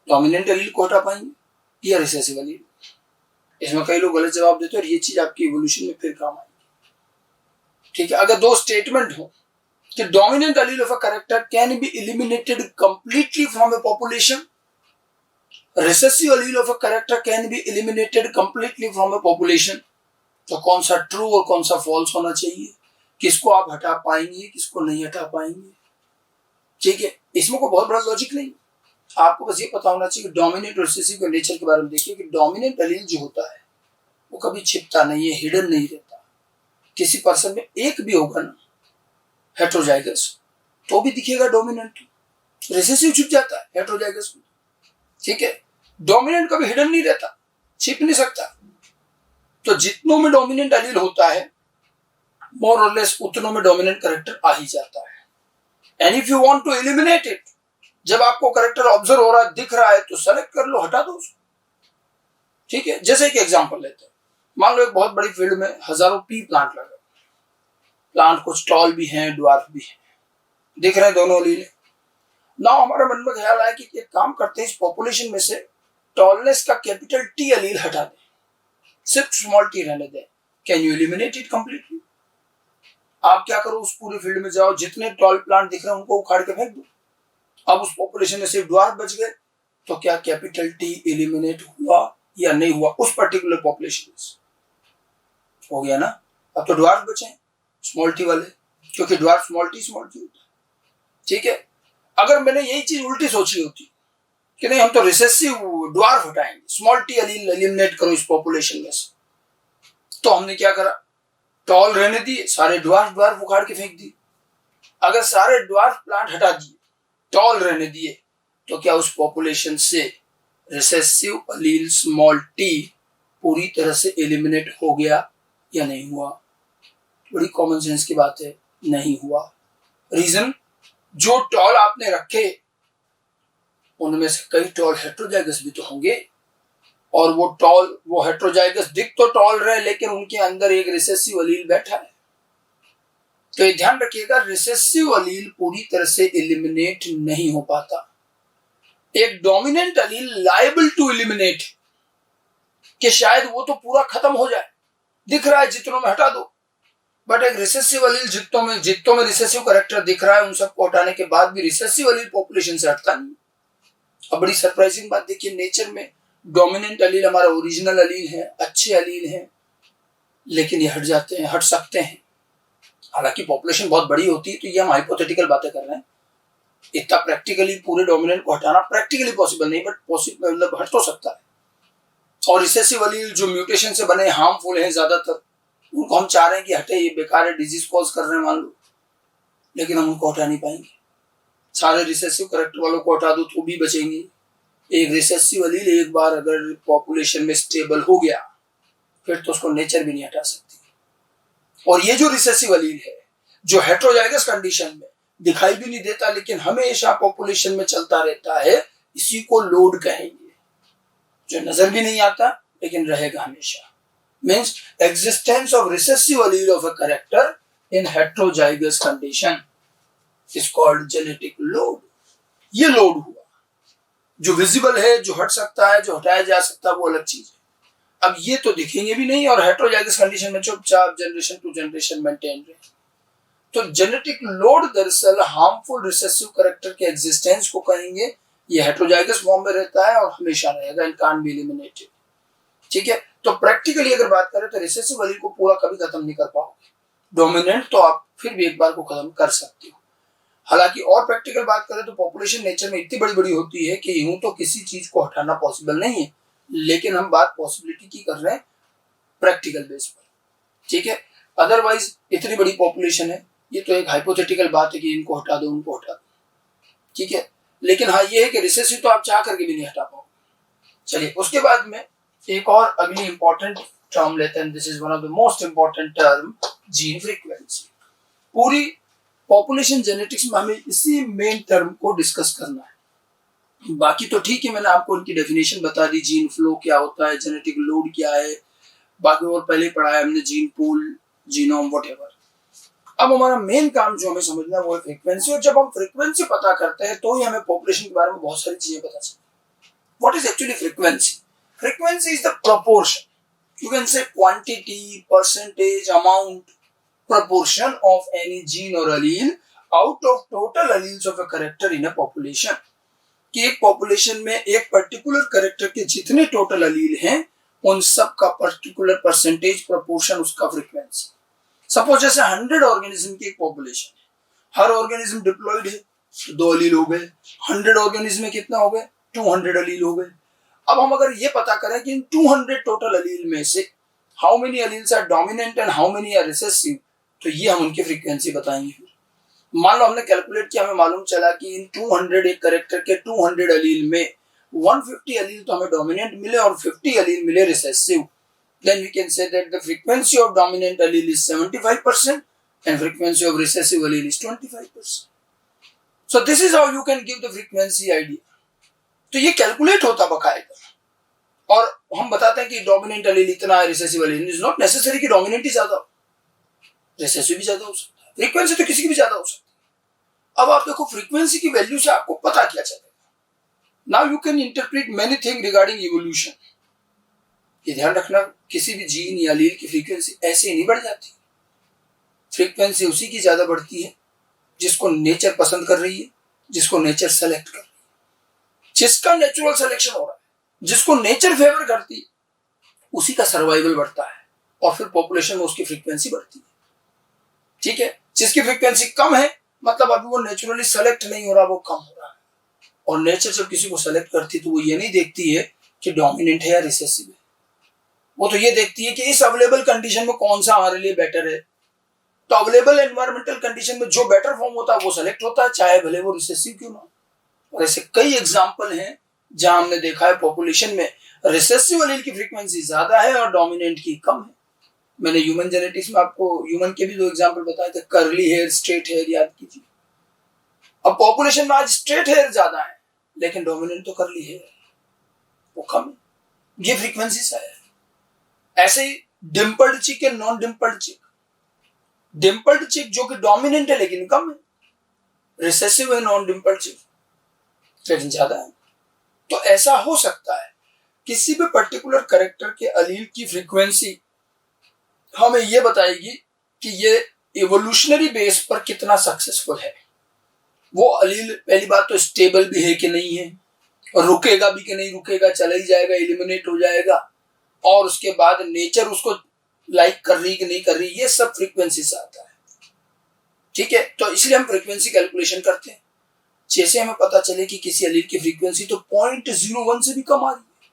डोमिनेंट अलील को हटा पाएंगे या रिसेसिव अलील? इसमें कई लोग गलत जवाब देते हैं और ये चीज आपकी इवोल्यूशन में फिर काम आएगी, ठीक है। अगर दो स्टेटमेंट हो कि dominant Aleel of a character can be eliminated completely from A population, recessive allele of a character can be eliminated completely from a population, तो कौन सा ट्रू और कौन सा फॉल्स होना चाहिए, किसको आप हटा पाएंगे, किसको नहीं हटा पाएंगे, ठीक है। इसमें कोई बहुत बड़ा लॉजिक नहीं, आपको बस ये पता होना चाहिए कि डोमिनेंट और रिसेसिव के नेचर के बारे में देखिए कि डोमिनेंट अलील जो होता है वो कभी छिपता नहीं है, हिडन नहीं रहता। किसी पर्सन में एक भी होगा ना हेटेरोजाइगस, तो भी दिखेगा डोमिनेंट। रिसेसिव छुप जाता है हेटेरोजाइगस में, ठीक है। डोमिनेंट कभी हिडन नहीं रहता, छिप नहीं सकता। तो जितनों में डोमिनेंट अलील होता है मोर और लेस उतनों में डोमिनेंट कैरेक्टर आ ही जाता है। And if you want to eliminate it, जब आपको कैरेक्टर ऑब्जर्व हो रहा है, दिख रहा है, तो सेलेक्ट कर लो, हटा दो उसको, ठीक है। जैसे एक एग्जांपल लेते हैं, मान लो एक बहुत बड़ी फील्ड में हजारों पी प्लांट लगे, प्लांट कुछ टॉल भी हैं, ड्वार्फ भी हैं, दिख रहे हैं दोनों अलील। ना हमारे मन में ख्याल आया कि एक काम करते हैं, इस पॉपुलेशन में से टॉलनेस का कैपिटल टी अलील हटा दें, सिर्फ स्मॉल टी रहने दें। Can you eliminate it completely? आप क्या करो, उस पूरी फील्ड में जाओ, जितने टॉल प्लांट दिख रहे हैं उनको उखाड़ के फेंक दो। अब उस पॉपुलेशन में सिर्फ ड्वार्फ बच गए, तो क्या कैपिटल टी एलिमिनेट हुआ या नहीं हुआ उस पर्टिकुलर पॉपुलेशन में? हो गया ना। अब तो ड्वार्फ बचे स्मॉल टी वाले, क्योंकि ड्वार्फ स्मॉल टी होता है। ठीक है, अगर मैंने यही चीज उल्टी सोची होती कि नहीं हम तो रिसेसिव ड्वार्फ हटाएंगे, स्मॉल टी एलिमिनेट करो इस पॉपुलेशन में से, तो हमने क्या करा, टॉल रहने दिए, सारे ड्वार्फ उखाड़ के फेंक दिए। अगर सारे ड्वार्फ प्लांट हटा दिए, टॉल रहने दिए, तो क्या उस पॉपुलेशन से रिसेसिव अलील स्मॉल टी पूरी तरह से एलिमिनेट हो गया या नहीं हुआ? बड़ी कॉमन सेंस की बात है, नहीं हुआ। रीजन, जो टॉल आपने रखे उनमें से कई टॉल हेट्रोजाइगस भी तो होंगे, और वो हेट्रोजाइगस दिख तो टॉल रहे, लेकिन उनके अंदर एक रिसेसिव अलील बैठा है। तो ये ध्यान रखिएगा, रिसेसिव अलील पूरी तरह से एलिमिनेट नहीं हो पाता। एक dominant allele liable to eliminate, कि शायद वो तो पूरा खत्म हो जाए, दिख रहा है जितनों में हटा दो, बट एक रिसेसिव अलील जितनों में रिसेसिव कैरेक्टर दिख रहा है, उन सबको हटाने के बाद भी रिसेसिव अलील पॉपुलेशन से हटता नहीं। अब बड़ी सरप्राइजिंग बात देखिए, नेचर में डोमिनेंट अलील हमारा ओरिजिनल अलील है, अच्छे अलील हैं, लेकिन ये हट जाते हैं, हट सकते हैं। हालांकि पॉपुलेशन बहुत बड़ी होती है, तो ये हम हाइपोथेटिकल बातें कर रहे हैं, इतना प्रैक्टिकली पूरे डोमिनेंट को हटाना प्रैक्टिकली पॉसिबल नहीं, बट पॉसिबल मतलब हट तो सकता है। और रिसेसिव अलील जो म्यूटेशन से बने हार्मफुल हैं ज्यादातर, उनको हम चाह रहे हैं कि हटे, ये बेकार है, डिजीज कॉज कर रहे हैं मान लो, लेकिन हम उनको हटा नहीं पाएंगे। सारे रिसेसिव कैरेक्टर वालों को हटा दो तो भी बचेंगे। एक रिसेसिव अलील एक बार अगर पॉपुलेशन में स्टेबल हो गया, फिर तो उसको नेचर भी नहीं हटा सकती। और ये जो रिसेसिव अलील है, जो हेट्रोजाइगस कंडीशन में दिखाई भी नहीं देता, लेकिन हमेशा पॉपुलेशन में चलता रहता है, इसी को लोड कहेंगे, जो नजर भी नहीं आता लेकिन रहेगा हमेशा। Means existence of recessive allele of a character in heterozygous condition is called genetic load. ये लोड हुआ, जो विजिबल है, जो हट सकता है, जो हटाया जा सकता है, वो अलग चीज है। अब ये तो दिखेंगे भी नहीं, और हेट्रोजाइगस कंडीशन में चुपचाप जनरेशन टू जनरेशन मेंटेन रहे। तो जेनेटिक लोड दरअसल हार्मफुल रिसेसिव कैरेक्टर के एग्जिस्टेंस को कहेंगे। ये हेट्रोजाइगस फॉर्म में रहता है और हमेशा रहेगा, इट कांट बी एलिमिनेटेड। ठीक है, तो प्रैक्टिकली अगर बात करें तो रिसेसिव अलील को पूरा कभी खत्म नहीं कर पाओगे, डोमिनेंट तो आप फिर भी एक बार को खत्म कर सकते हो। हालांकि और प्रैक्टिकल बात करें तो पॉपुलेशन नेचर में इतनी बड़ी बड़ी होती है कि यूं तो किसी चीज को हटाना पॉसिबल नहीं है, लेकिन हम बात पॉसिबिलिटी की कर रहे हैं प्रैक्टिकल बेस पर। ठीक है, अदरवाइज इतनी बड़ी पॉपुलेशन है, ये तो एक हाइपोथेटिकल बात है कि इनको हटा दो, उनको हटा दो। ठीक है, लेकिन हाँ ये है कि रिसेसिव तो आप चाह करके भी नहीं हटा पाओ। चलिए, उसके बाद में एक और अगली इंपॉर्टेंट टर्म लेते हैं, this is one of the most important term, gene frequency. पूरी पॉपुलेशन जेनेटिक्स में हमें इसी मेन टर्म को डिस्कस करना है। बाकी तो ठीक है, मैंने आपको उनकी डेफिनेशन बता दी, जीन फ्लो क्या होता है, जेनेटिक लोड क्या है, बाकी और पहले पढ़ा है हमने, जीन पूल, जीनोम, व्हाटएवर। अब हमारा मेन काम जो हमें समझना है वो है फ्रीक्वेंसी, और जब हम फ्रीक्वेंसी पता करते हैं तो ही हमें पॉपुलेशन के बारे में बहुत सारी चीजें पता चलती। What is actually frequency? Frequency is the proportion, you can say quantity, percentage, amount, proportion of any gene or allele out of total alleles of a character in a population। कि एक पॉपुलेशन में एक particular character के जितने total अलील हैं, उन सब का पर्टिकुलर परसेंटेज, प्रोपोर्शन, उसका फ्रीक्वेंसी। सपोज जैसे 100 ऑर्गेनिज्म की एक पॉपुलेशन है, हर ऑर्गेनिज्म डिप्लॉयड है, 2 अलील हो गए। 100 ऑर्गेनिज्म में कितना हो गए? 200 अलील हो गए। अब हम अगर ये पता करें कि इन 200 टोटल अलील में से how many alleles are dominant and how many are recessive, तो ये हम उनकी फ्रीक्वेंसी बताएंगे। मान लो हमने कैलकुलेट किया, हमें मालूम चला कि इन 200 एक कैरेक्टर के 200 अलील में 150 अलील तो हमें डोमिनेंट मिले और 50 अलील मिले recessive, then we can say that the frequency of dominant allele is 75% and frequency of recessive allele is 25%. So this is how you can give the frequency idea. तो ये कैलकुलेट होता बकायदा, और हम बताते हैं कि डोमिनेंट एलील इतना है, recessive allele is not necessary कि डोमिनेंट ही ज्यादा हो, रिसेसिव भी ज्यादा हो सकता है, फ्रीक्वेंसी तो किसी की भी ज्यादा हो सकती है। अब आप देखो फ्रीक्वेंसी की वैल्यू से आपको पता क्या चलेगा। Now you can interpret many thing regarding evolution. ये ध्यान रखना, किसी भी जीन या एलील की फ्रीक्वेंसी ऐसे ही नहीं बढ़ जाती। फ्रीक्वेंसी उसी की ज्यादा बढ़ती है जिसको नेचर पसंद कर रही है, जिसको नेचर सेलेक्ट कर रही है, जिसका नेचुरल सिलेक्शन हो रहा है, जिसको नेचर फेवर करती है, उसी का सर्वाइवल बढ़ता है और फिर पॉपुलेशन में उसकी फ्रीक्वेंसी बढ़ती है। ठीक है, जिसकी फ्रीक्वेंसी कम है मतलब अभी वो नेचुरली सेलेक्ट नहीं हो रहा, वो कम हो रहा है। और नेचर जब किसी को सेलेक्ट करती है तो वो ये नहीं देखती है कि डोमिनेंट है या रिसेसिव है, वो तो ये देखती है कि इस अवेलेबल कंडीशन में कौन सा हमारे लिए बेटर है। तो अवेलेबल एनवायरमेंटल कंडीशन में जो बेटर फॉर्म होता है वो सेलेक्ट होता है, चाहे भले वो रिसेसिव क्यों ना हो। और ऐसे कई एग्जाम्पल हैं जहां हमने देखा है पॉपुलेशन में रिसेसिव एलील की फ्रीक्वेंसी ज्यादा है और डोमिनेंट की कम है। मैंने ह्यूमन जेनेटिक्स में आपको ह्यूमन के भी 2 एग्जाम्पल बताए थे, कर्ली हेयर, स्ट्रेट हेयर, याद कीजिए। अब पॉपुलेशन में आज स्ट्रेट हेयर ज्यादा है लेकिन डोमिनेंट तो कर्ली हेयर है, वो कम है। ये फ्रीक्वेंसी सा है। ऐसे ही डिम्पल्ड चिक या नॉन डिम्पल्ड चिक। डिम्पल्ड चिक जो कि डोमिनेंट है लेकिन कम है, रिसेसिव है नॉन डिम्पल्ड चिक लेकिन ज्यादा है। तो ऐसा हो सकता है किसी भी पर्टिकुलर कैरेक्टर के एलील की फ्रीक्वेंसी हमें यह बताएगी कि ये इवोल्यूशनरी बेस पर कितना सक्सेसफुल है। वो एलील पहली बात तो स्टेबल भी है कि नहीं है, और रुकेगा भी कि नहीं रुकेगा, चला ही जाएगा, एलिमिनेट हो जाएगा, और उसके बाद नेचर उसको लाइक कर रही कि नहीं कर रही, ये सब फ्रीक्वेंसी से आता है। ठीक है, तो इसलिए हम फ्रीक्वेंसी कैलकुलेशन करते हैं। जैसे हमें पता चले कि किसी एलील की फ्रीक्वेंसी तो 0.01 से भी कम आ रही है,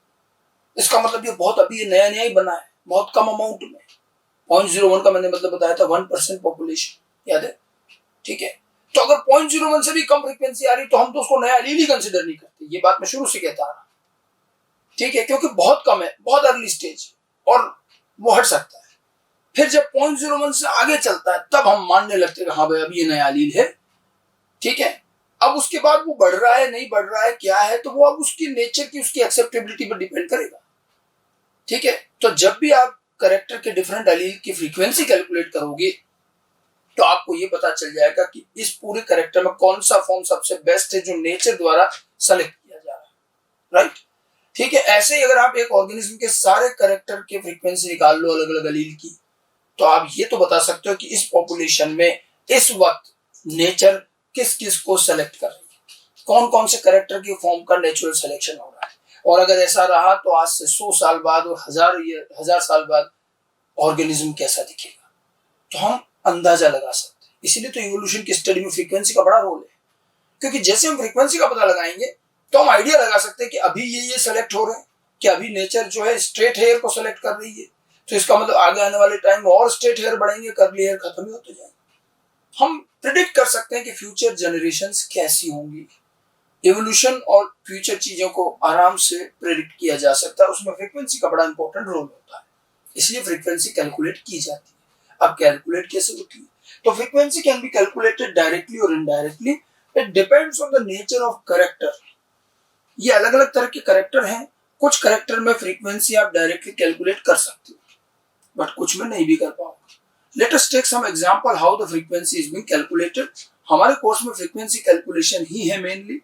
इसका मतलब ये बहुत अभी नया नया ही बना है, बहुत कम अमाउंट में। 0.01 का मैंने मतलब बताया था 1% पॉपुलेशन, याद है? ठीक है, तो अगर 0.01 से भी कम फ्रीक्वेंसी आ रही तो हम तो उसको नया एलील ही कंसिडर नहीं करते। ये बात मैं शुरू से कहता रहा। ठीक है, क्योंकि बहुत कम है, बहुत अर्ली स्टेज और वो हट सकता है। फिर जब 0.01 से आगे चलता है तब हम मानने लगते हैं हाँ भाई अब ये नया एलील है। ठीक है, अब उसके बाद वो बढ़ रहा है नहीं बढ़ रहा है क्या है, तो वो अब उसकी नेचर की, उसकी एक्सेप्टेबिलिटी पर डिपेंड करेगा। ठीक है, तो जब भी आप कैरेक्टर के डिफरेंट एलील की फ्रीक्वेंसी कैलकुलेट करोगे तो आपको ये पता चल जाएगा कि इस पूरे कैरेक्टर में कौन सा फॉर्म सबसे बेस्ट है जो नेचर द्वारा सेलेक्ट किया जा रहा है। राइट, ठीक है। ऐसे ही अगर आप एक ऑर्गेनिज्म के सारे कैरेक्टर की फ्रीक्वेंसी निकाल लो अलग अलग एलील की, तो आप ये तो बता सकते हो कि इस पॉपुलेशन में इस वक्त नेचर किस किस को सेलेक्ट कर रही है, कौन कौन से कैरेक्टर की फॉर्म का नेचुरल सिलेक्शन हो रहा है। और अगर ऐसा रहा तो आज से 100 साल बाद और हजार साल बाद ऑर्गेनिज्म कैसा दिखेगा, तो हम अंदाजा लगा सकते हैं। इसीलिए तो इवोल्यूशन की स्टडी में फ्रीक्वेंसी का बड़ा रोल है, क्योंकि जैसे हम फ्रीक्वेंसी का पता लगाएंगे तो हम आइडिया लगा सकते हैं कि अभी ये सेलेक्ट हो रहे हैं, कि अभी नेचर जो है स्ट्रेट हेयर को सेलेक्ट कर रही है, तो इसका मतलब आगे आने वाले टाइम में और स्ट्रेट हेयर बढ़ेंगे, कर्ली हेयर खत्म ही होते जाएंगे। हम प्रिडिक्ट कर सकते हैं कि फ्यूचर जनरेशंस कैसी होंगी। इवोल्यूशन और फ्यूचर चीजों को आराम से प्रिडिक्ट किया जा सकता है, उसमें फ्रीक्वेंसी का बड़ा इंपॉर्टेंट रोल होता है, इसलिए फ्रीक्वेंसी कैलकुलेट की जाती है। अब कैलकुलेट कैसे होती है, तो frequency can be calculated directly और indirectly, it depends on the nature of character. ये अलग अलग तरह के कैरेक्टर हैं, कुछ कैरेक्टर में फ्रीक्वेंसी आप डायरेक्टली कैलकुलेट कर सकते हो बट कुछ में नहीं भी कर पाओगे। Let us take some example how the frequency is being calculated. हमारे कोर्स में फ्रीक्वेंसी कैलकुलेशन ही है मेनली,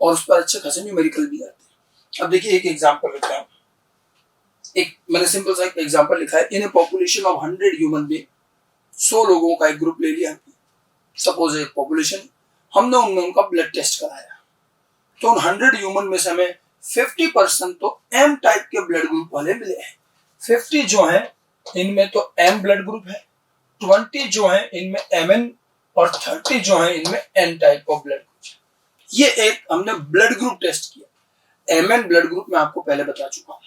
और उस पर अच्छे खासे न्यूमेरिकल भी आते हैं। अब देखिए एक एग्जांपल लिखा है, एक मैंने सिंपल सा एग्जांपल लिखा है। In a population of 100 human being, 100 लोगों का एक ग्रुप ले लिया, सपोज एक पॉपुलेशन, हमने उनमें उनका ब्लड टेस्ट कराया, तो उन 100 ह्यूमन में से हमें 50% तो एम टाइप के ब्लड ग्रुप वाले मिले हैं। 50 जो है इनमें तो एम ब्लड ग्रुप है, 20 जो है इनमें एमएन, और 30 जो है इनमें N type of blood group. ये एक हमने ब्लड ग्रुप टेस्ट किया। एमएन ब्लड ग्रुप मैं आपको पहले बता चुका हूं,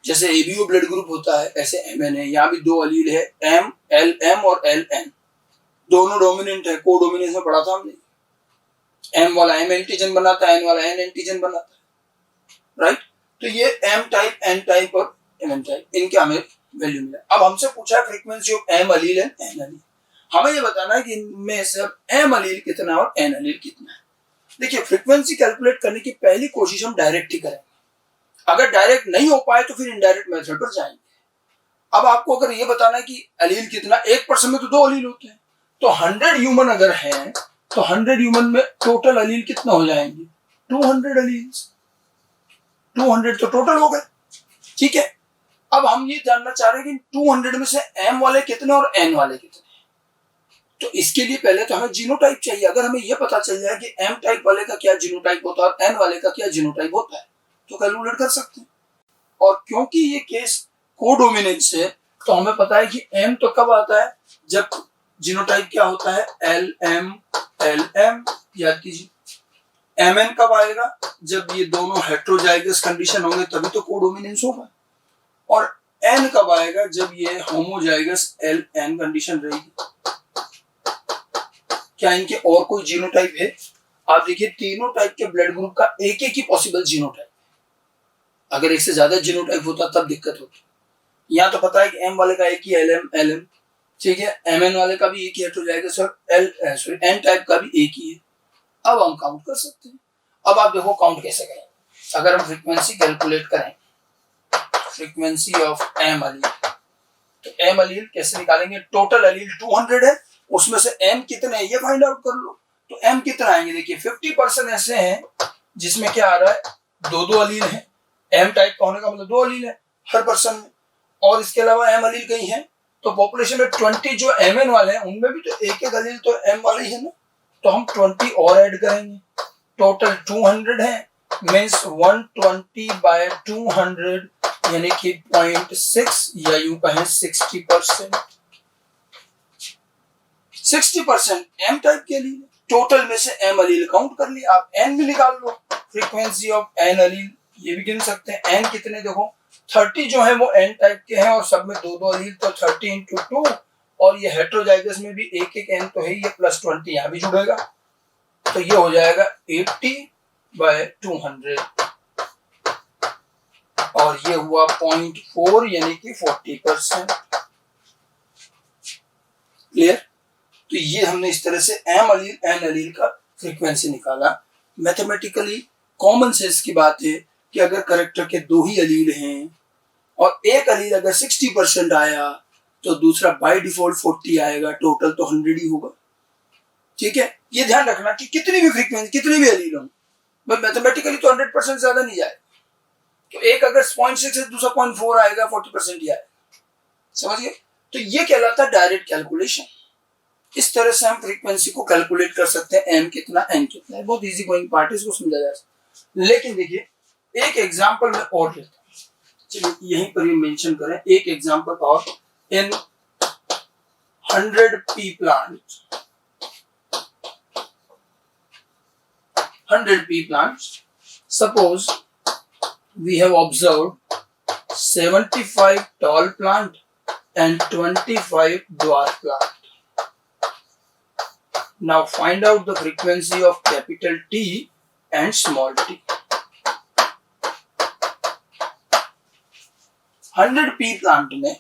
जैसे एबीओ ब्लड ग्रुप होता है ऐसे एमएन है। यहाँ भी 2 एलील है, एम एल एम और एल एन, दोनों डोमिनेंट है। को डोमिनेंस में पढ़ा था हमने, एम वाला एम एंटीजन बनाता है, एन वाला एन एंटीजन बनाता है। राइट, तो ये एम टाइप, एन टाइप और एमएन टाइप, इनके हमें वैल्यू मिला। अब हमसे पूछा है frequency of M allele and N allele, हमें ये बताना है कि इनमें से एम एलील कितना है और एन एलील कितना है। देखिए फ्रीक्वेंसी कैलकुलेट करने की पहली कोशिश हम डायरेक्ट ही करेंगे। अगर डायरेक्ट नहीं हो पाए तो फिर इनडायरेक्ट मेथड पर जाएंगे। अब आपको अगर ये बताना है कि अलील कितना, 1% में तो 2 अलील होते हैं, तो 100 ह्यूमन अगर हैं तो 100 ह्यूमन में टोटल अलील कितना हो जाएंगे, 200 अलील। 200 तो टोटल हो गए, ठीक है। अब हम ये जानना चाह रहे हैं कि 200 में से एम वाले कितने और एन वाले कितने। तो इसके लिए पहले तो हमें जीनोटाइप चाहिए। अगर हमें यह पता चल जाए कि एम टाइप वाले का क्या जीनोटाइप होता है और एन वाले का क्या जीनोटाइप होता है तो कैलकुलेट कर सकते हैं। और क्योंकि ये केस कोडोमिनेंस है तो हमें पता है कि एम तो कब आता है, जब जीनोटाइप क्या होता है, एल एम। याद कीजिए एम एन कब आएगा, जब ये दोनों हेट्रोजाइगस कंडीशन होंगे तभी तो कोडोमिनेंस होगा। और एन कब आएगा, जब ये होमोजाइगस एल एन कंडीशन रहेगी। क्या इनके और कोई जीनोटाइप है? आप देखिए तीनों टाइप के ब्लड ग्रुप का एक एक ही पॉसिबल जीनोटाइप। अगर एक से ज्यादा जीनोटाइप होता तब दिक्कत होती। यहाँ तो पता है कि एम वाले का एक ही एल एम, ठीक है, एम एन वाले का भी एक ही हेट्रोजाइगस और एन टाइप का भी एक ही है। अब हम काउंट कर सकते हैं। अब आप देखो काउंट कैसे करें। अगर हम फ्रीक्वेंसी कैलकुलेट करें, फ्रीक्वेंसी ऑफ एम अलील, तो एम अलील कैसे निकालेंगे, टोटल अलील 200 है, उसमें से एम कितने हैं ये फाइंड आउट कर लो। तो एम कितना आएंगे, देखिए 50% ऐसे हैं जिसमें क्या आ रहा है, 2 अलील है। एम टाइप का होने का मतलब 2 अलील है हर पर्सन में, और इसके अलावा एम अलील कहीं है। तो पॉपुलेशन में 20 जो एम एन वाले हैं उनमें भी तो एक एक अलील तो एम वाले ही है ना, तो हम 20 और ऐड करेंगे। टोटल 200 है, मीन्स 120 by 200 यानी कि 0.6 या यूं कहें 60%। 60% एम टाइप के लिए, टोटल में से एम अलील काउंट कर लिया। आप एन भी निकाल लो, फ्रीक्वेंसी ऑफ एन अलील ये भी गिन सकते हैं। एन कितने देखो 30 जो है वो एन टाइप के हैं और सब में 2 अलील, तो 30 into 2, और ये हेट्रोजाइगस में भी एक एक एन तो है, ये प्लस 20 यहाँ भी जुड़ेगा, तो ये हो जाएगा 80 by 200 और ये हुआ 0.4 यानी कि 40%। क्लियर? तो ये हमने इस तरह से एम अलील एन अलील का फ्रीक्वेंसी निकाला। मैथमेटिकली कॉमन सेंस की बात है कि अगर करेक्टर के 2 ही अलील हैं और एक अलील अगर 60% आया तो दूसरा बाय डिफॉल्ट 40 आएगा, टोटल तो 100 ही होगा। ठीक है, ये ध्यान रखना कि कितनी भी फ्रीक्वेंसी कितनी भी अलील हो, बट मैथमेटिकली तो 100% ज्यादा नहीं जाएगा। तो एक अगर 0.6 है दूसरा 0.4 आएगा, 40% ही आएगा। समझ गए? तो ये कहलाता है डायरेक्ट कैलकुलेशन। इस तरह से हम फ्रीक्वेंसी को कैलकुलेट कर सकते हैं, एम कितना एन कितना है। बहुत इजी गोइंग पार्ट है, इसको समझा जा सकता है। लेकिन देखिए एक एग्जांपल में और लेता हूं, चलिए यहीं पर ही मेंशन करें एक एग्जांपल और। इन 100 P plant, 100 pea plants, suppose we have observed 75 tall plant and 25 dwarf plant. Now find out the frequency of capital T and small t. 100 pea plant में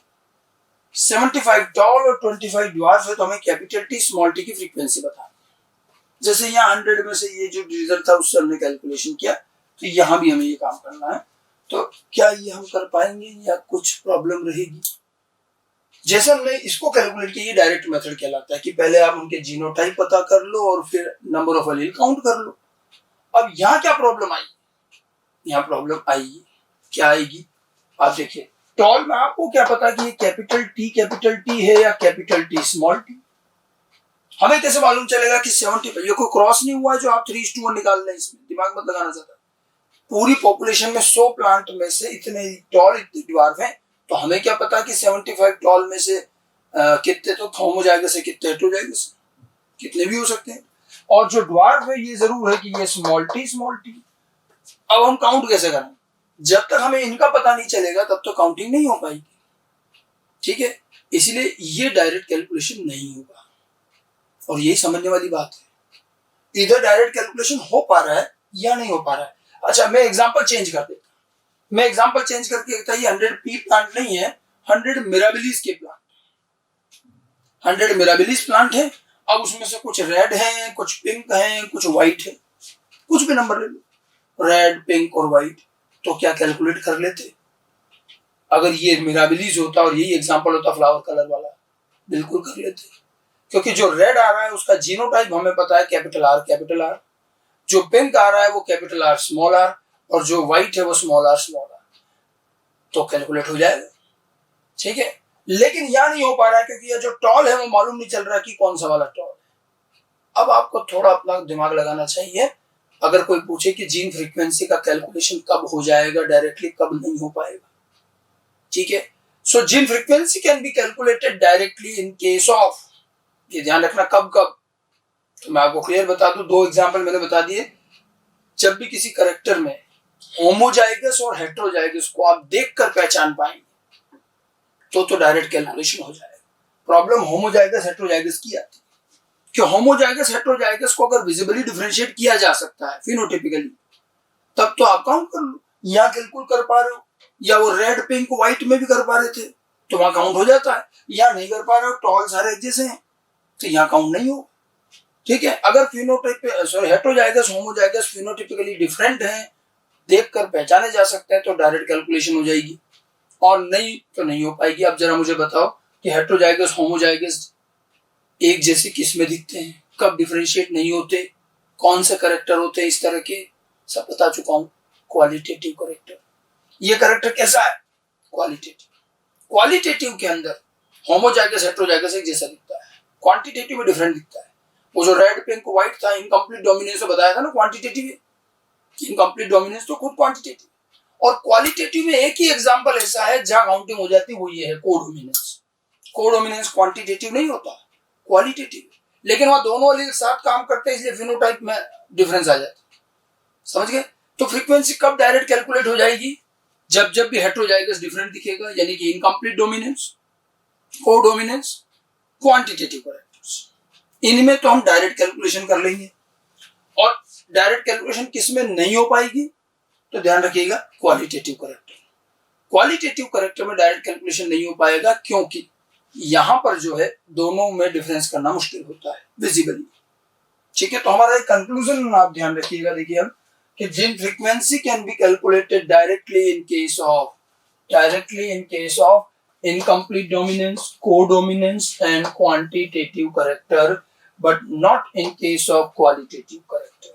75 tall और 25 dwarf है, तो हमें कैपिटल T स्मॉल t की frequency बताना। जैसे यहाँ 100 में से ये जो रिजल्ट था उससे हमने कैलकुलेशन किया, तो यहाँ भी हमें ये काम करना है। तो क्या ये हम कर पाएंगे या कुछ प्रॉब्लम रहेगी? जैसे हमने इसको कैलकुलेट किया, ये डायरेक्ट मेथड कहलाता है कि पहले आप उनके जीनोटाइप पता कर लो और फिर नंबर ऑफ अलील काउंट कर लो। अब यहाँ क्या प्रॉब्लम आई? यहाँ प्रॉब्लम आएगी, क्या आएगी आप देखिए। टॉल में आपको क्या पता कि ये कैपिटल टी है या कैपिटल टी स्मॉल टी? हमें कैसे मालूम चलेगा कि 70? ये कोई क्रॉस नहीं हुआ है जो आप 3:1 निकाल लें, इसमें दिमाग मत लगाना चाहता। पूरी पॉपुलेशन में 100 प्लांट में से इतने टॉल इतने ड्वार्फ हैं, तो हमें क्या पता कि 75 टॉल में से कितने तो होमोजाइगस है, कितने हेटेरोजाइगस, कितने भी हो सकते हैं। और जो ड्वार्फ है ये जरूर है कि ये स्मॉल टी। अब हम काउंट कैसे करें? जब तक हमें इनका पता नहीं चलेगा तब तो काउंटिंग नहीं हो पाएगी। ठीक है, इसलिए ये डायरेक्ट कैलकुलेशन नहीं होगा और यही समझने वाली बात है। इधर डायरेक्ट कैलकुलेशन हो पा रहा है या नहीं हो पा रहा है। अच्छा, मैं एग्जांपल चेंज कर देता हूं। मैं एग्जांपल चेंज करके कहता ये 100 पी प्लांट नहीं है, 100 मिराबिलिस के प्लांट, 100 मिराबिलिस प्लांट है। अब उसमें से कुछ रेड है, कुछ पिंक है, कुछ व्हाइट है, कुछ भी नंबर ले लो, रेड, पिंक और व्हाइट। तो क्या कैलकुलेट कर लेते? अगर ये मिराबिलीज होता और यही एग्जांपल होता फ्लावर कलर वाला, बिल्कुल कर लेते, क्योंकि जो रेड आ रहा है उसका जीनोटाइप हमें पता है कैपिटल आर कैपिटल आर, जो पिंक आ रहा है वो कैपिटल आर स्मॉल आर, और जो व्हाइट है वो स्मॉल आर स्मॉल आर, तो कैलकुलेट हो जाएगा। ठीक है, लेकिन यह नहीं हो पा रहा है क्योंकि ये जो टॉल है वो मालूम नहीं चल रहा कि कौन सा वाला टॉल है। अब आपको थोड़ा अपना दिमाग लगाना चाहिए। अगर कोई पूछे कि जीन फ्रीक्वेंसी का कैलकुलेशन कब हो जाएगा डायरेक्टली, कब नहीं हो पाएगा, ठीक है। So gene frequency can be calculated directly in case of, ये ध्यान रखना कब कब, तो मैं आपको क्लियर बता दूं, 2 एग्जांपल मैंने बता दिए। जब भी किसी कैरेक्टर में होमोजाइगस और हेटेरोजाइगस को आप देखकर पहचान पाएंगे तो डायरेक्ट कैलकुलेशन हो जाएगा। प्रॉब्लम होमोजाइगस हेटेरोजाइगस की आती है कि होमोजाइगस हेटेरोजाइगस को अगर विजिबली डिफरेंशिएट किया जा सकता है फिनोटाइपिकली, तब तो आप काउंट कर लो, यहां कैलकुल कर पा रहे हो, या वो रेड पिंक व्हाइट में भी कर पा रहे थे तो वहां काउंट हो जाता है, या नहीं कर पा रहे हो, टॉल सारे एक जैसे हैं तो यहाँ काउंट नहीं हो। ठीक है, अगर phenotype sorry heterozygous homozygous phenotypically different हैं, देखकर पहचाने जा सकते हैं तो डायरेक्ट कैलकुलेशन हो जाएगी, और नहीं तो नहीं हो पाएगी। अब जरा मुझे बताओ कि हेटेरोजाइगस होमोजाइगस एक जैसे किस में दिखते हैं, कब डिफरेंशिएट नहीं होते, कौन से करेक्टर होते हैं, इस तरह के सब बता चुका हूं। क्वालिटेटिव करेक्टर, ये करेक्टर कैसा है? क्वालिटेटिव। क्वालिटेटिव के अंदर होमोजाइगस हेटेरोजाइगस एक जैसा दिखता है, क्वांटिटेटिव में डिफरेंट दिखता है। वो जो रेड पिंक व्हाइट था इनकम्प्लीट डोमिनेंस में बताया था ना, क्वांटिटेटिव, इनकम्प्लीट डोमिनेंस तो खुद क्वांटिटेटिव, और क्वालिटेटिव में एक ही एग्जांपल ऐसा है जहां काउंटिंग हो जाती है, वो ये है कोडोमिनेंस। कोडोमिनेंस क्वांटिटेटिव नहीं होता, क्वालिटेटिव, लेकिन वहां दोनों वाले साथ काम करते हैं, इसलिए फिनोटाइप में डिफरेंस आ जाता है। समझ गए? तो फ्रीक्वेंसी कब डायरेक्ट कैलकुलेट हो जाएगी? जब जब भी हेटेरोजाइगस डिफरेंट दिखेगा, यानी कि incomplete dominance, codominance, quantitative characters, इनमें तो हम डायरेक्ट कैलकुलेशन कर लेंगे। और डायरेक्ट कैलकुलेशन किसमें नहीं हो पाएगी? तो ध्यान रखिएगा, क्वालिटेटिव करेक्टर। क्वालिटेटिव करेक्टर में डायरेक्ट कैलकुलेशन नहीं हो पाएगा क्योंकि यहां पर जो है दोनों में डिफरेंस करना मुश्किल होता है विजिबली। ठीक है, तो हमारा एक कंक्लूजन आप ध्यान रखिएगा, देखिए हम कि gene frequency can be calculated directly in case of incomplete dominance, codominance and quantitative character, but not in case of qualitative character.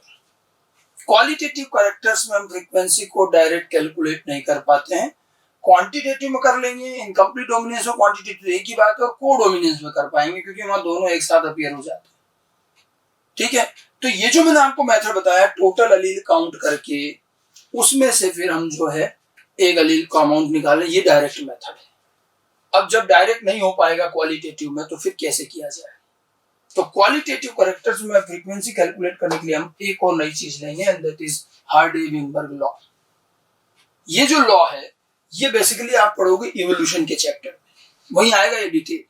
Qualitative characters में हम फ्रीक्वेंसी को डायरेक्ट कैलकुलेट नहीं कर पाते हैं, क्वांटिटेटिव में कर लेंगे, इनकम्प्लीट डोमिनेंस और क्वांटिटेटिव एक ही बात है, और कोडोमिनेंस में कर पाएंगे क्योंकि वहां दोनों एक साथ अपीयर हो जाते हैं। ठीक है, तो ये जो मैंने आपको मेथड बताया टोटल अलील काउंट करके, उसमें से फिर हम जो है एक अलील का अमाउंट निकालें, ये डायरेक्ट मेथड है। अब जब डायरेक्ट नहीं हो पाएगा क्वालिटेटिव में तो फिर कैसे किया जाए? तो क्वालिटेटिव कैरेक्टर्स में फ्रीक्वेंसी कैलकुलेट करने के लिए हम एक और नई चीज लेंगे, and that is Hardy-Weinberg law. ये जो लॉ है ये बेसिकली आप पढ़ोगे इवोल्यूशन के चैप्टर में, वहीं आएगा ये डिटेल।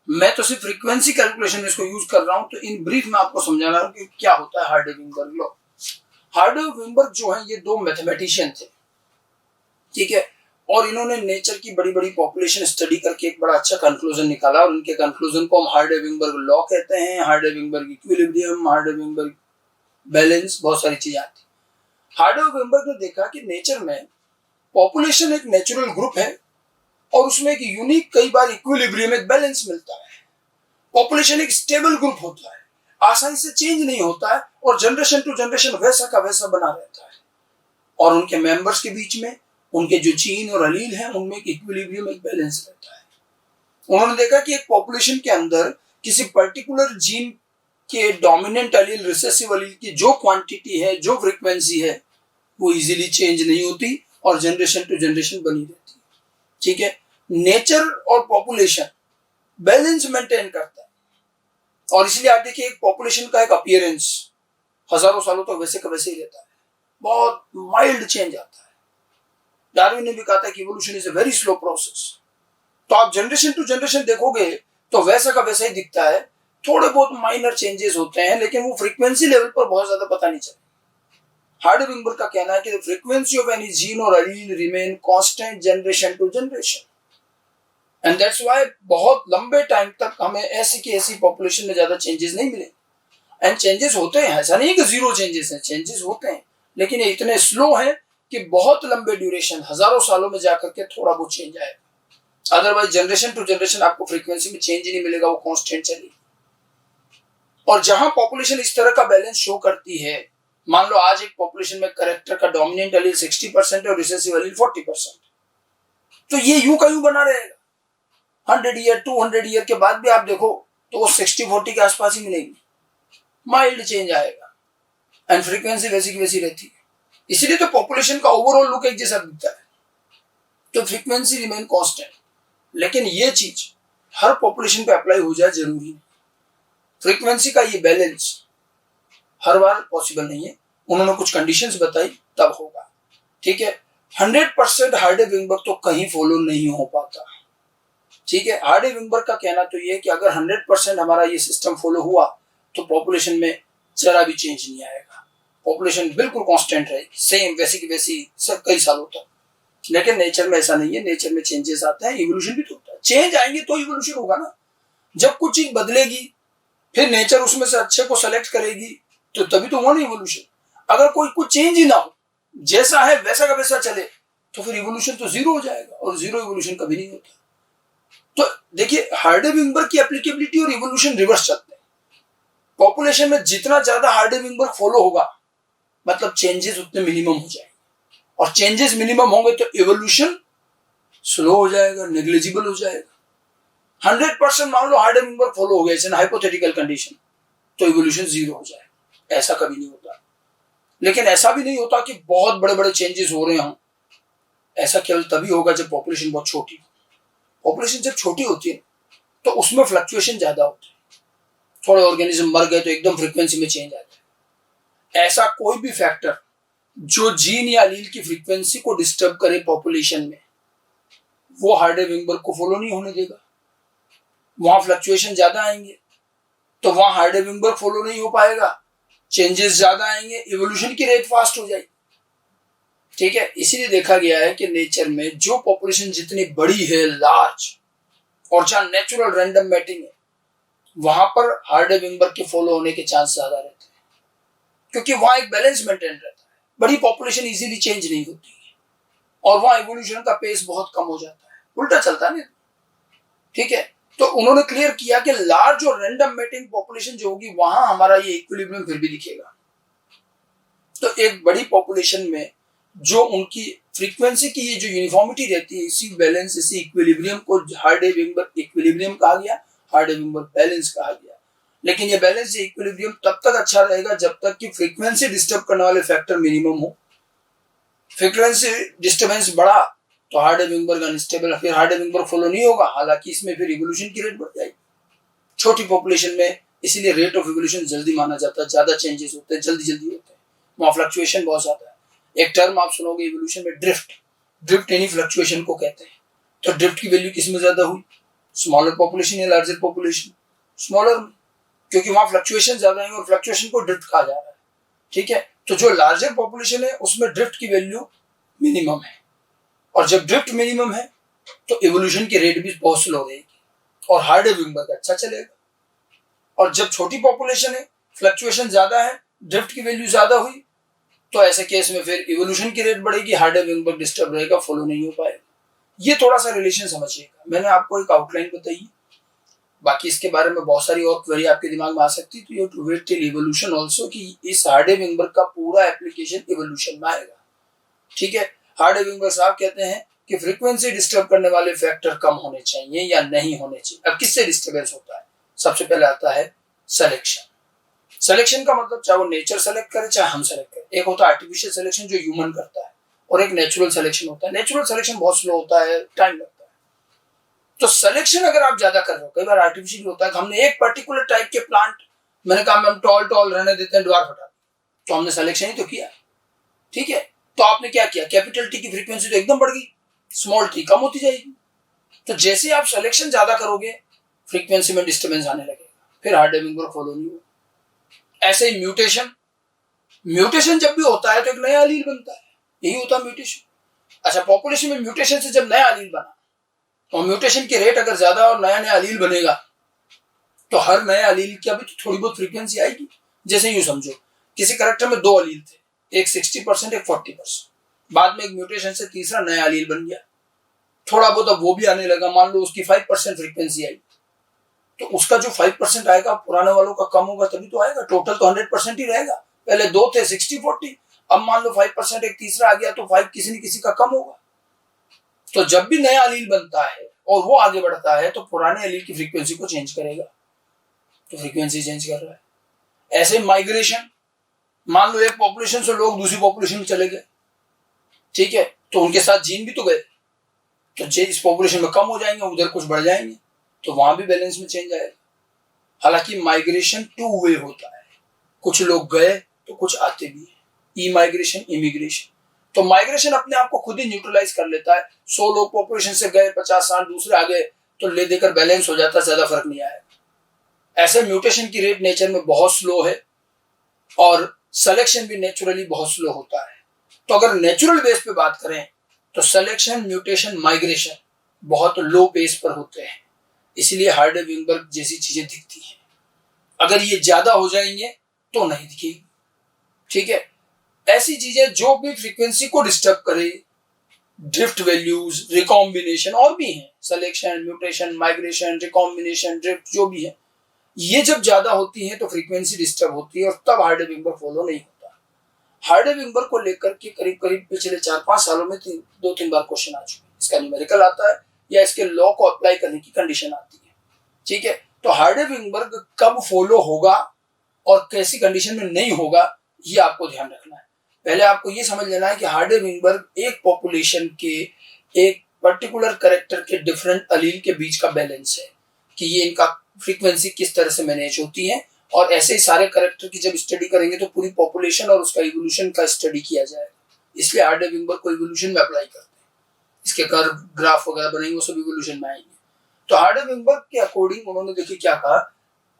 मैं तो सिर्फ फ्रीक्वेंसी कैलकुलेशन में इसको यूज कर रहा हूं, तो इन ब्रीफ में आपको समझा रहा हूं कि क्या होता है हार्डी-विनबर्ग लॉ। हार्डी-विनबर्ग जो है ये 2 मैथमेटिशियन थे, ठीक है, और इन्होंने नेचर की बड़ी बड़ी पॉपुलेशन स्टडी करके एक बड़ा अच्छा कंक्लूजन निकाला, और उनके कंक्लूजन को हम हार्डी-विनबर्ग लॉ कहते हैं, हार्डी-विनबर्ग इक्विलिब्रियम, हार्डी-विनबर्ग बैलेंस, बहुत सारी चीजें आती। हार्डी-विनबर्ग ने देखा कि नेचर में पॉपुलेशन एक नेचुरल ग्रुप है और उसमें एक यूनिक, कई बार इक्विलिब्रियम, एक बैलेंस मिलता है। पॉपुलेशन एक स्टेबल ग्रुप होता है, आसानी से चेंज नहीं होता है, और जनरेशन टू जनरेशन वैसा का वैसा बना रहता है, और उनके मेंबर्स के बीच में उनके जो जीन और अलील हैं उनमें एक इक्विलिब्रियम, एक बैलेंस रहता है। उन्होंने देखा कि एक पॉपुलेशन के अंदर किसी पर्टिकुलर जीन के डोमिनेंट अलील, रिसेसिव अलील की जो क्वांटिटी है, जो फ्रीक्वेंसी है, वो इजीली चेंज नहीं होती और जनरेशन टू जनरेशन बनी रहती है। ठीक है, नेचर और पॉपुलेशन बैलेंस मेंटेन करता है, और इसलिए आप देखिए एक पॉपुलेशन का एक अपीयरेंस हजारों सालों तक वैसे का वैसे ही रहता है, बहुत माइल्ड चेंज आता है। डार्विन ने भी कहा था कि evolution is a very slow process. तो आप जनरेशन टू जनरेशन देखोगे तो वैसा का वैसा ही दिखता है, थोड़े बहुत माइनर चेंजेस होते हैं, लेकिन वो फ्रीक्वेंसी लेवल पर बहुत ज्यादा पता नहीं चलता। हार्डी-विनबर्ग का कहना है कि the frequency of any gene और allele remain constant generation to generation, and that's why बहुत लंबे टाइम तक हमें ऐसी की ऐसी पॉपुलेशन में ज्यादा चेंजेस नहीं मिले। एंड चेंजेस होते हैं, ऐसा नहीं कि जीरो चेंजेस हैं, चेंजेस होते हैं, लेकिन ये इतने स्लो हैं कि बहुत लंबे ड्यूरेशन, हजारों सालों में जाकर के थोड़ा बहुत चेंज आएगा। अदरवाइज जनरेशन टू जनरेशन आपको फ्रीक्वेंसी में चेंज ही नहीं मिलेगा, वो कांस्टेंट चलेगी। और जहां पॉपुलेशन इस तरह का बैलेंस शो करती है, मान लो आज एक पॉपुलेशन में करेक्टर का डोमिनेंट एलील 60% और रिसेसिव एलील 40%, तो ये यूं का यूं बना रहेगा। 100 ईयर 200 ईयर के बाद भी आप देखो तो वो 60-40 के आसपास ही मिलेगी, माइल्ड चेंज आएगा एंड फ्रीक्वेंसी वैसी की वैसी रहती है। इसलिए तो पॉपुलेशन का ओवरऑल लुक एक जैसा दिखता है, तो फ्रीक्वेंसी रिमेन कांस्टेंट। लेकिन ये चीज हर पॉपुलेशन पे अप्लाई हो जाए जरूरी नहीं। फ्रीक्वेंसी का ये बैलेंस हर बार पॉसिबल नहीं है, उन्होंने कुछ कंडीशंस बताई तब होगा। ठीक है, 100% हार्डे-विंगबर्ग तो कहीं फॉलो नहीं हो पाता। ठीक है, हार्डे-विंगबर्ग का कहना तो ये है कि अगर 100% हमारा ये सिस्टम फॉलो हुआ तो पॉपुलेशन में जरा भी चेंज नहीं आएगा, पॉपुलेशन बिल्कुल कांस्टेंट रहेगी, सेम वैसी की वैसी सब कई सालों तक। लेकिन नेचर में ऐसा नहीं है, नेचर में चेंजेस आते हैं, इवोल्यूशन भी तो होता है। चेंज आएंगे तो इवोल्यूशन होगा ना। जब कुछ चीज बदलेगी फिर नेचर उसमें से अच्छे को सेलेक्ट करेगी, तो तभी तो हुआ ना इवोल्यूशन। अगर कुछ चेंज ही ना हो, जैसा है वैसा का वैसा चले, तो फिर इवोल्यूशन तो जीरो हो जाएगा, और जीरो इवोल्यूशन कभी नहीं होता। तो देखिए, हार्डे-विंगबर्ग की एप्लीकेबिलिटी और इवोल्यूशन रिवर्स चलते हैं। पॉपुलेशन में जितना ज्यादा हार्डे-विंगबर्ग फॉलो होगा, मतलब चेंजेस उतने मिनिमम हो जाएंगे, और चेंजेस मिनिमम होंगे तो इवोल्यूशन स्लो हो जाएगा, नेग्लिजिबल हो जाएगा। 100% मान लो हार्डे-विंगबर्ग फॉलो हो गया, इट्स एन हाइपोथेटिकल कंडीशन, तो इवोल्यूशन जीरो हो जाएगा। ऐसा कभी नहीं होता। लेकिन ऐसा भी नहीं होता कि बहुत बड़े बड़े चेंजेस हो रहे हों। ऐसा केवल तभी होगा जब पॉपुलेशन बहुत छोटी हो। पॉपुलेशन जब छोटी होती है तो उसमें फ्लक्चुएशन ज्यादा होते हैं। थोड़े ऑर्गेनिज्म मर गए तो एकदम फ्रीक्वेंसी में चेंज आता है। ऐसा कोई भी फैक्टर जो जीन या एलील की फ्रीक्वेंसी को डिस्टर्ब करे पॉपुलेशन में, वो हार्डे-विंगबर्ग को फॉलो नहीं होने देगा। वहां फ्लक्चुएशन ज्यादा आएंगे तो वहां हार्डे-विंगबर्ग फॉलो नहीं हो पाएगा, चेंजेस ज्यादा आएंगे, इवोल्यूशन की रेट फास्ट हो जाएगी। ठीक है, इसीलिए देखा गया है कि नेचर में जो पॉपुलेशन जितनी बड़ी है, लार्ज, और जहां नेचुरल रैंडम मैटिंग है, वहां पर हार्डे-विंगबर्ग के फॉलो होने के चांस ज्यादा रहते हैं, क्योंकि वहां एक बैलेंस मेंटेन रहता है। बड़ी पॉपुलेशन इजीली चेंज नहीं होती है, और वहां इवोल्यूशन का पेस बहुत कम हो जाता है, उल्टा चलता है ना। ठीक है, तो उन्होंने क्लियर किया कि लार्ज और रैंडम मैटिंग पॉपुलेशन जो होगी, वहां हमारा ये इक्विलिब्रियम फिर भी दिखेगा। तो एक बड़ी पॉपुलेशन में जो उनकी फ्रीक्वेंसी की ये जो यूनिफॉर्मिटी रहती है, इसी बैलेंस, इसी इक्विलिब्रियम को हार्डे-विंगबर्ग इक्विलिब्रियम कहा गया, हार्डे-विंगबर्ग बैलेंस कहा गया। लेकिन ये बैलेंस, ये इक्विलिब्रियम तब तक अच्छा रहेगा जब तक कि फ्रीक्वेंसी डिस्टर्ब करने वाले फैक्टर मिनिमम हो। फ्रीक्वेंसी डिस्टर्बेंस बढ़ा तो हार्डे-विंगबर्ग अनस्टेबल, फिर हार्डे-विंगबर्ग फॉलो नहीं होगा, हालांकि इसमें फिर इवोल्यूशन की रेट बढ़ जाएगी छोटी पॉपुलेशन में। इसीलिए रेट ऑफ इवोल्यूशन जल्दी माना जाता है, ज्यादा चेंजेस होते हैं, जल्दी जल्दी होते हैं, वहां फ्लक्चुएशन बहुत ज्यादा है। एक टर्म आप सुनोगे इवोल्यूशन में, ड्रिफ्ट यानी फ्लक्चुएशन को कहते हैं। तो ड्रिफ्ट की वैल्यू किसमें ज्यादा हुई, स्मॉलर पॉपुलेशन या लार्जर पॉपुलेशन? स्मॉलर में, क्योंकि वहां फ्लक्चुएशन ज्यादा है और फ्लक्चुएशन को ड्रिफ्ट कहा जा रहा है। ठीक है, तो जो लार्जर पॉपुलेशन है उसमें ड्रिफ्ट की वैल्यू मिनिमम है, और जब ड्रिफ्ट मिनिमम है तो इवोल्यूशन की रेट भी बहुत स्लो रहेगी और हार्डे-विंगबर्ग अच्छा चलेगा। और जब छोटी पॉपुलेशन है, फ्लक्चुएशन ज्यादा है, ड्रिफ्ट की वैल्यू ज्यादा हुई, तो ऐसे केस में फिर इवोल्यूशन की रेट बढ़ेगी, हार्डे-विंगबर्ग डिस्टर्ब रहेगा, फॉलो नहीं हो पाएगा। ये थोड़ा सा रिलेशन समझिएगा, मैंने आपको एक आउटलाइन बताई। बाकी इसके बारे में बहुत सारी और क्वेरी आपके दिमाग में आ सकती है, तो you to wait till evolution also कि इस हार्डे-विंगबर्ग का पूरा एप्लीकेशन इवोल्यूशन में आएगा। ठीक है, हार्डे-विंगबर्ग साहब कहते हैं कि फ्रीक्वेंसी डिस्टर्ब करने वाले फैक्टर कम होने चाहिए या नहीं होने चाहिए। अब किससे डिस्टर्बेंस होता है? सबसे पहले आता है सिलेक्शन। सिलेक्शन का मतलब चाहे वो नेचर सेलेक्ट करे चाहे हम सेलेक्ट करें। एक होता है आर्टिफिशियल सिलेक्शन जो ह्यूमन करता है, और एक नेचुरल सिलेक्शन होता है। नेचुरल सिलेक्शन बहुत स्लो होता है, टाइम लगता है। तो सिलेक्शन अगर आप ज्यादा कर रहे हो, कई बार आर्टिफिशियल होता है कि हमने एक पर्टिकुलर टाइप के प्लांट, मैंने कहा हम टॉल रहने देते हैं, ड्वार्फ हटा, तो हमने सिलेक्शन ही तो किया। ठीक है, तो आपने क्या किया, कैपिटल टी की फ्रीक्वेंसी तो एकदम बढ़ गई, स्मॉल टी कम होती जाएगी। तो जैसे आप सिलेक्शन ज्यादा करोगे, फ्रीक्वेंसी में डिस्टर्बेंस आने लगेगा, फिर हार्डे-विंगबर्ग फॉलो नहीं होगा। ऐसे ही म्यूटेशन जब भी होता है तो एक नया एलील बनता है, यही होता है म्यूटेशन। अच्छा, पॉपुलेशन में म्यूटेशन से जब नया एलील बना, और म्यूटेशन की रेट अगर ज्यादा और नया नया एलील बनेगा, तो हर नया एलील की अभी तो थोड़ी बहुत फ्रीक्वेंसी आएगी। जैसे यूं समझो, किसी कैरेक्टर में 2 एलील थे, एक 60%, एक 40%। बाद में एक म्यूटेशन से तीसरा नया एलील बन गया, थोड़ा बहुत अब वो भी आने लगा, मान लो उसकी 5% फ्रीक्वेंसी आई, तो उसका जो 5% आएगा पुराने वालों का कम होगा तभी तो आएगा, टोटल तो 100% ही रहेगा। पहले 2 थे 60-40, अब मान लो 5% एक तीसरा आ गया तो 5 किसी न किसी का कम होगा। तो जब भी नया एलील बनता है और वो आगे बढ़ता है तो पुराने एलील की फ्रीक्वेंसी को चेंज करेगा, तो फ्रीक्वेंसी चेंज कर रहा है। ऐसे माइग्रेशन, मान लो एक पॉपुलेशन से लोग दूसरी पॉपुलेशन में चले गए, ठीक है, तो उनके साथ जीन भी तो गए, तो जीन इस पॉपुलेशन में कम हो जाएंगे, उधर कुछ बढ़ जाएंगे, तो वहां भी बैलेंस में चेंज आएगा। हालांकि माइग्रेशन 2 वे होता है, कुछ लोग गए तो कुछ आते भी हैं, ई माइग्रेशन, इमिग्रेशन। तो माइग्रेशन अपने आप को खुद ही न्यूट्रलाइज कर लेता है, 100 लोग पॉपुलेशन से गए, 50-60 दूसरे आ गए, तो ले देकर बैलेंस हो जाता है, ज्यादा फर्क नहीं आएगा। ऐसे म्यूटेशन की रेट नेचर में बहुत स्लो है और सिलेक्शन भी नेचुरली बहुत स्लो होता है। तो अगर नेचुरल बेस पे बात करें तो सिलेक्शन, म्यूटेशन, माइग्रेशन बहुत लो पेस पर होते हैं, इसलिए हार्डे-विंगबर्ग जैसी चीजें दिखती हैं। अगर ये ज्यादा हो जाएंगे तो नहीं दिखेगी, ठीक है। ऐसी चीजें जो भी फ्रीक्वेंसी को डिस्टर्ब करे, ड्रिफ्ट वैल्यूज, रिकॉम्बिनेशन, और भी हैं, selection, mutation, migration, recombination, drift, जो भी है, ये जब ज्यादा होती है तो फ्रीक्वेंसी डिस्टर्ब होती है और तब हार्डे-विंगबर्ग फॉलो नहीं होता। हार्डे-विंगबर्ग को लेकर के करीब करीब पिछले 4-5 सालों में 2-3 बार क्वेश्चन आ चुके हैं। इसका न्यूमेरिकल आता है या इसके लॉ को अप्लाई करने की कंडीशन आती है, ठीक है। तो हार्डे-विंगबर्ग कब फॉलो होगा और कैसी कंडीशन में नहीं होगा, ये आपको ध्यान रखना है। पहले आपको ये समझ लेना है कि हार्डे-विंगबर्ग एक पॉपुलेशन के एक पर्टिकुलर कैरेक्टर के डिफरेंट अलील के बीच का बैलेंस है, कि ये इनका फ्रीक्वेंसी किस तरह से मैनेज होती है, और ऐसे ही सारे कैरेक्टर की जब स्टडी करेंगे तो पूरी पॉपुलेशन और उसका इवोल्यूशन का स्टडी किया जाएगा। इसलिए हार्डे-विंगबर्ग को इवोल्यूशन में अप्लाई करते हैं, इसके कर्व, ग्राफ वगैरह बनेंगे, वो सब इवोल्यूशन में आएंगे। तो हार्डे-विंगबर्ग के अकॉर्डिंग उन्होंने देखिए क्या कहा,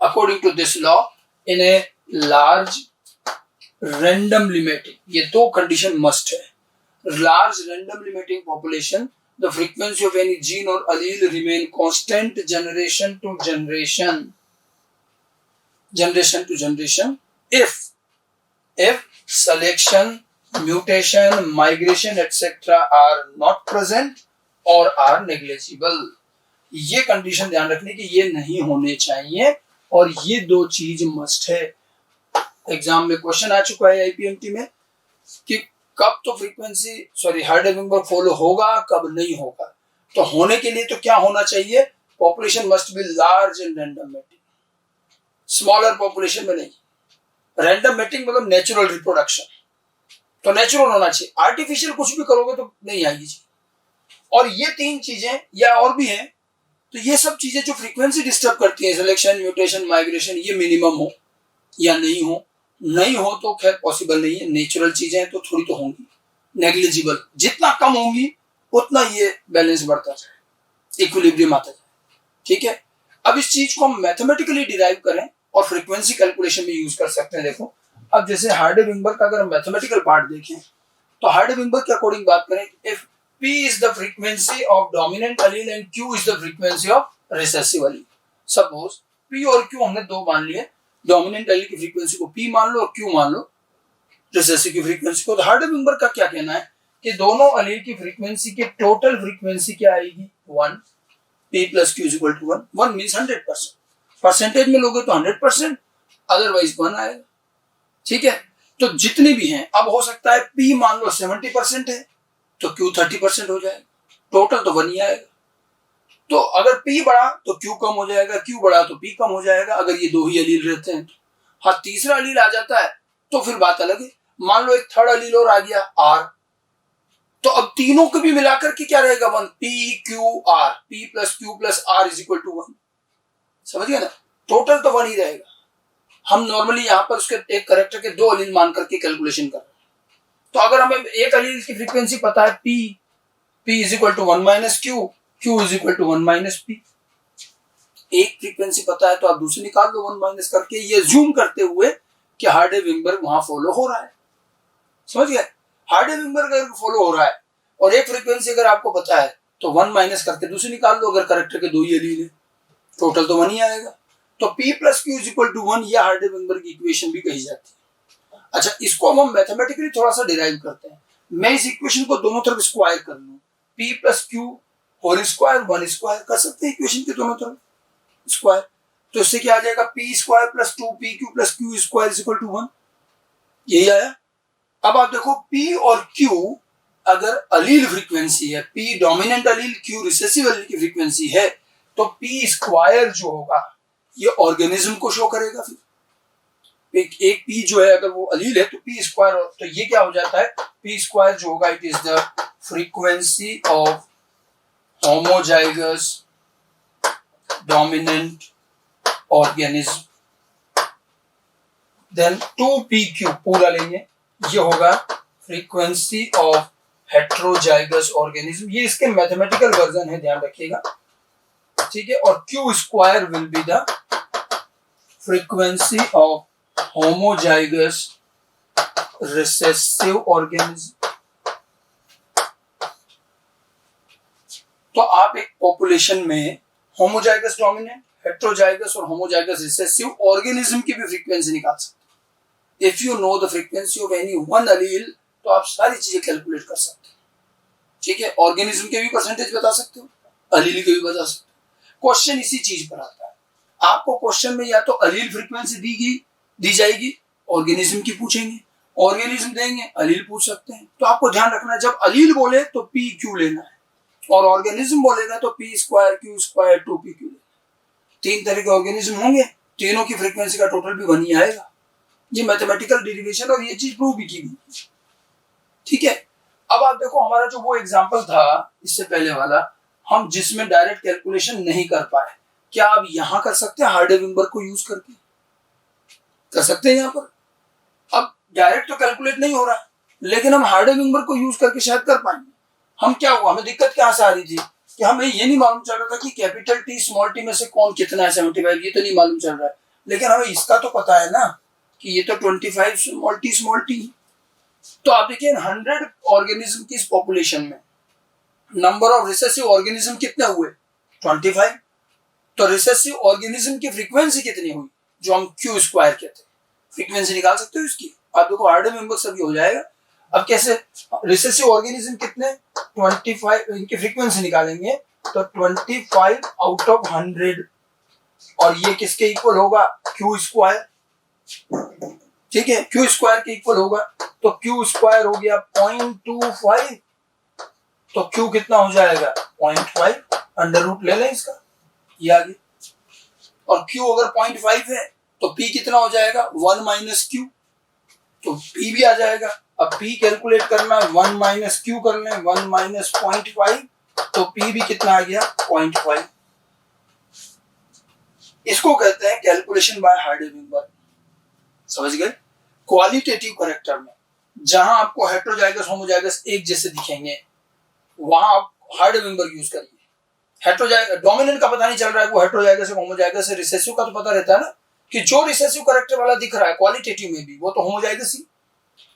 according to this law in a large random limiting, ये 2 कंडीशन मस्ट है, large random limiting population, the frequency of any gene or allele remain constant generation to generation if selection, mutation, migration etc are not present or are negligible। ये condition ध्यान रखने की, ये नहीं होने चाहिए और ये 2 चीज मस्ट है। एग्जाम में क्वेश्चन आ चुका है आईपीएमटी में कि कब तो फ्रीक्वेंसी हार्डे-विंगबर्ग फॉलो होगा, कब नहीं होगा। तो होने के लिए तो क्या होना चाहिए, population must be large and random mating, smaller population में नहीं। रैंडम मैटिंग मतलब नेचुरल रिप्रोडक्शन, तो नेचुरल होना चाहिए, आर्टिफिशियल कुछ भी करोगे तो नहीं आएगी जी। और ये 3 चीजें या और भी हैं, तो ये सब चीजें जो फ्रीक्वेंसी डिस्टर्ब करती हैं, सिलेक्शन, म्यूटेशन, माइग्रेशन, ये मिनिमम हो या नहीं हो, नहीं हो तो खैर पॉसिबल नहीं है, नेचुरल चीजें हैं तो थोड़ी तो होंगी, नेग्लिजिबल, जितना कम होंगी उतना ये बैलेंस बढ़ता जाए, इक्विलिब्रियम आता जाए, ठीक है। अब इस चीज को हम मैथमेटिकली डिराइव करें और फ्रीक्वेंसी कैलकुलेशन में यूज कर सकते हैं। देखो अब जैसे हार्डे-विंगबर्ग का अगर हम मैथमेटिकल पार्ट देखें तो हार्डे-विंगबर्ग के अकॉर्डिंग बात करें, if P is the frequency of dominant allele and Q is the frequency of recessive allele, suppose P और Q हमने 2 मान लिए, डोमिनेंट एलील की फ्रीक्वेंसी को P मान लो और Q मान लो रिसेसिव की फ्रीक्वेंसी को। तो हार्डे-विंगबर्ग का क्या कहना है कि दोनों एलील की फ्रीक्वेंसी की टोटल फ्रीक्वेंसी क्या आएगी, 1, P plus Q is equal to 1, 1 means 100%, percentage में लोगे तो 100%, अदरवाइज 1 आएगा, ठीक है। तो जितनी भी हैं, अब हो सकता है P मान लो 70% है तो Q 30% हो जाएगा, टोटल तो 1 ही आएगा। तो अगर P बढ़ा तो Q कम हो जाएगा, Q बढ़ा तो P कम हो जाएगा, अगर ये 2 ही एलील रहते हैं तो। हाँ, तीसरा एलील आ जाता है तो फिर बात अलग है, मान लो एक थर्ड एलील और आ गया R, तो अब तीनों को भी मिलाकर के क्या रहेगा, 1, P Q R, P plus Q plus R is equal to 1, समझ गया ना, टोटल तो 1 ही रहेगा। हम नॉर्मली यहाँ पर उसके एक कैरेक्टर के 2 एलील मान करके कैलकुलेशन कर रहे हैं। तो अगर हमें एक एलील की फ्रीक्वेंसी पता है P is equal to 1 minus Q, Q is equal to 1 minus P, एक फ्रीक्वेंसी पता है तो आप दूसरी निकाल दो 1 माइनस करके, ये जूम करते हुए कि हार्डे-विंगबर्ग वहां फॉलो हो रहा है, समझ गए। हार्डे-विंगबर्ग अगर फॉलो हो रहा है और एक फ्रीक्वेंसी अगर आपको पता है तो 1 माइनस करके दूसरी निकाल दो, अगर कैरेक्टर के 2 ही एलील है टोटल तो 1 ही आएगा। तो P plus Q is equal to 1, यह हार्डे-विंगबर्ग की इक्वेशन भी कही जाती है। अच्छा, इसको हम मैथमेटिकली थोड़ा सा डिराइव करते हैं। मैं इस इक्वेशन को दोनों तरफ स्क्वायर कर लूं, p plus Q whole square 1 square कर सकते हैं इक्वेशन के दोनों तरफ स्क्वायर, तो इससे क्या आ जाएगा, P square plus 2pq plus Q square is equal to 1, यही आया। अब आप देखो p और q अगर अलील फ्रीक्वेंसी है, p डोमिनेंट अलील, q रिसेसिव अलील की फ्रीक्वेंसी है, तो p स्क्वायर जो होगा ये ऑर्गेनिज्म को शो करेगा। फिर एक p जो है अगर वो अलील है तो p स्क्वायर, तो ये क्या हो जाता है, p स्क्वायर जो होगा it is the frequency of homozygous dominant organism. Then 2pq पूरा लेंगे, ये होगा फ्रीक्वेंसी ऑफ हेट्रोजाइगस ऑर्गेनिज्म, ये इसके मैथमेटिकल वर्जन है, ध्यान रखिएगा, ठीक है। और q square will be the frequency of homozygous recessive organism. तो आप एक पॉपुलेशन में होमोजाइगस डोमिनेंट, हेट्रोजाइगस और होमोजाइगस रिसेसिव ऑर्गेनिज्म की भी फ्रीक्वेंसी निकाल सकते हैं। If you know the frequency of any one allele तो आप सारी चीजें कैलकुलेट कर सकते हैं, ठीक है। ऑर्गेनिज्म के भी परसेंटेज बता सकते हो, अलील के भी बता सकते हो। क्वेश्चन इसी चीज पर आता है, आपको क्वेश्चन में या तो अलील फ्रीक्वेंसी दी जाएगी, ऑर्गेनिज्म की पूछेंगे, ऑर्गेनिज्म देंगे, अलील पूछ सकते हैं। तो आपको ध्यान रखना है जब अलील बोले तो पी क्यू लेना है, और ऑर्गेनिज्म बोलेगा तो P square Q square 2pq लेना है। 3 तरह के ऑर्गेनिज्म होंगे, तीनों की फ्रीक्वेंसी का टोटल भी 1 ही आएगा। ये मैथमेटिकल डेरिवेशन और ये चीज प्रूव भी की गई, ठीक है। अब आप देखो हमारा जो वो एग्जांपल था इससे पहले वाला, हम जिसमें डायरेक्ट कैलकुलेशन नहीं कर पाए, क्या आप यहां कर सकते हैं हार्डे-विंबर को यूज करके? कर सकते हैं यहाँ पर। अब डायरेक्ट तो कैलकुलेट नहीं हो रहा, लेकिन हम हार्डे-विंबर को यूज करके शायद कर पाएंगे। हम क्या हुआ, हमें दिक्कत क्या से आ रही थी कि हमें ये नहीं मालूम चल रहा था कि कैपिटल टी स्मॉल टी में से कौन कितना है, 75, ये तो नहीं मालूम चल रहा है, लेकिन हमें इसका तो पता है ना कि ये तो 25 स्मॉल टी। तो आप देखिए 100 ऑर्गेनिज्म की इस पॉपुलेशन में नंबर ऑफ रिसेसिव ऑर्गेनिज्म कितने हुए, 25। तो रिसेसिव ऑर्गेनिज्म की फ्रीक्वेंसी कितनी हुई, जो हम क्यू स्क्वायर कहते हैं, फ्रीक्वेंसी निकाल सकते हो इसकी। आप देखो हार्डे-विंबर से भी हो जाएगा। अब कैसे, रिसेसिव ऑर्गेनिज्म कितने, 25, इनकी फ्रीक्वेंसी निकालेंगे तो 25 आउट ऑफ 100, और ये किसके इक्वल होगा, क्यू स्क्वायर, ठीक है, क्यू स्क्वायर के इक्वल होगा। तो क्यू स्क्वायर हो गया 0.25, तो क्यू कितना हो जाएगा 0.5, अंडर रूट ले लें इसका, ये आ गया। और क्यू अगर 0.5 है तो पी कितना हो जाएगा 1 माइनस क्यू, तो पी भी आ जाएगा। अब पी कैलकुलेट करना, 1 माइनस क्यू कर लें, 1 माइनस 0.5, तो पी भी कितना आ गया 0.5। इसको कहते हैं कैलकुलेशन बाय हार्डे-विंबर, समझ गए। क्वालिटेटिव करेक्टर में जहां आपको हेट्रोजाइगस होमोजाइगस एक जैसे दिखेंगे वहां आप हार्डे-विंबर यूज करिए। हेट्रोजाइगस डोमिनेंट का पता नहीं चल रहा है, वो हेट्रोजाइगस है होमोजाइगस है, रिसेसिव का तो पता रहता है ना कि जो रिसेसिव करेक्टर वाला दिख रहा है क्वालिटेटिव में भी वो तो होमोजाइगस ही,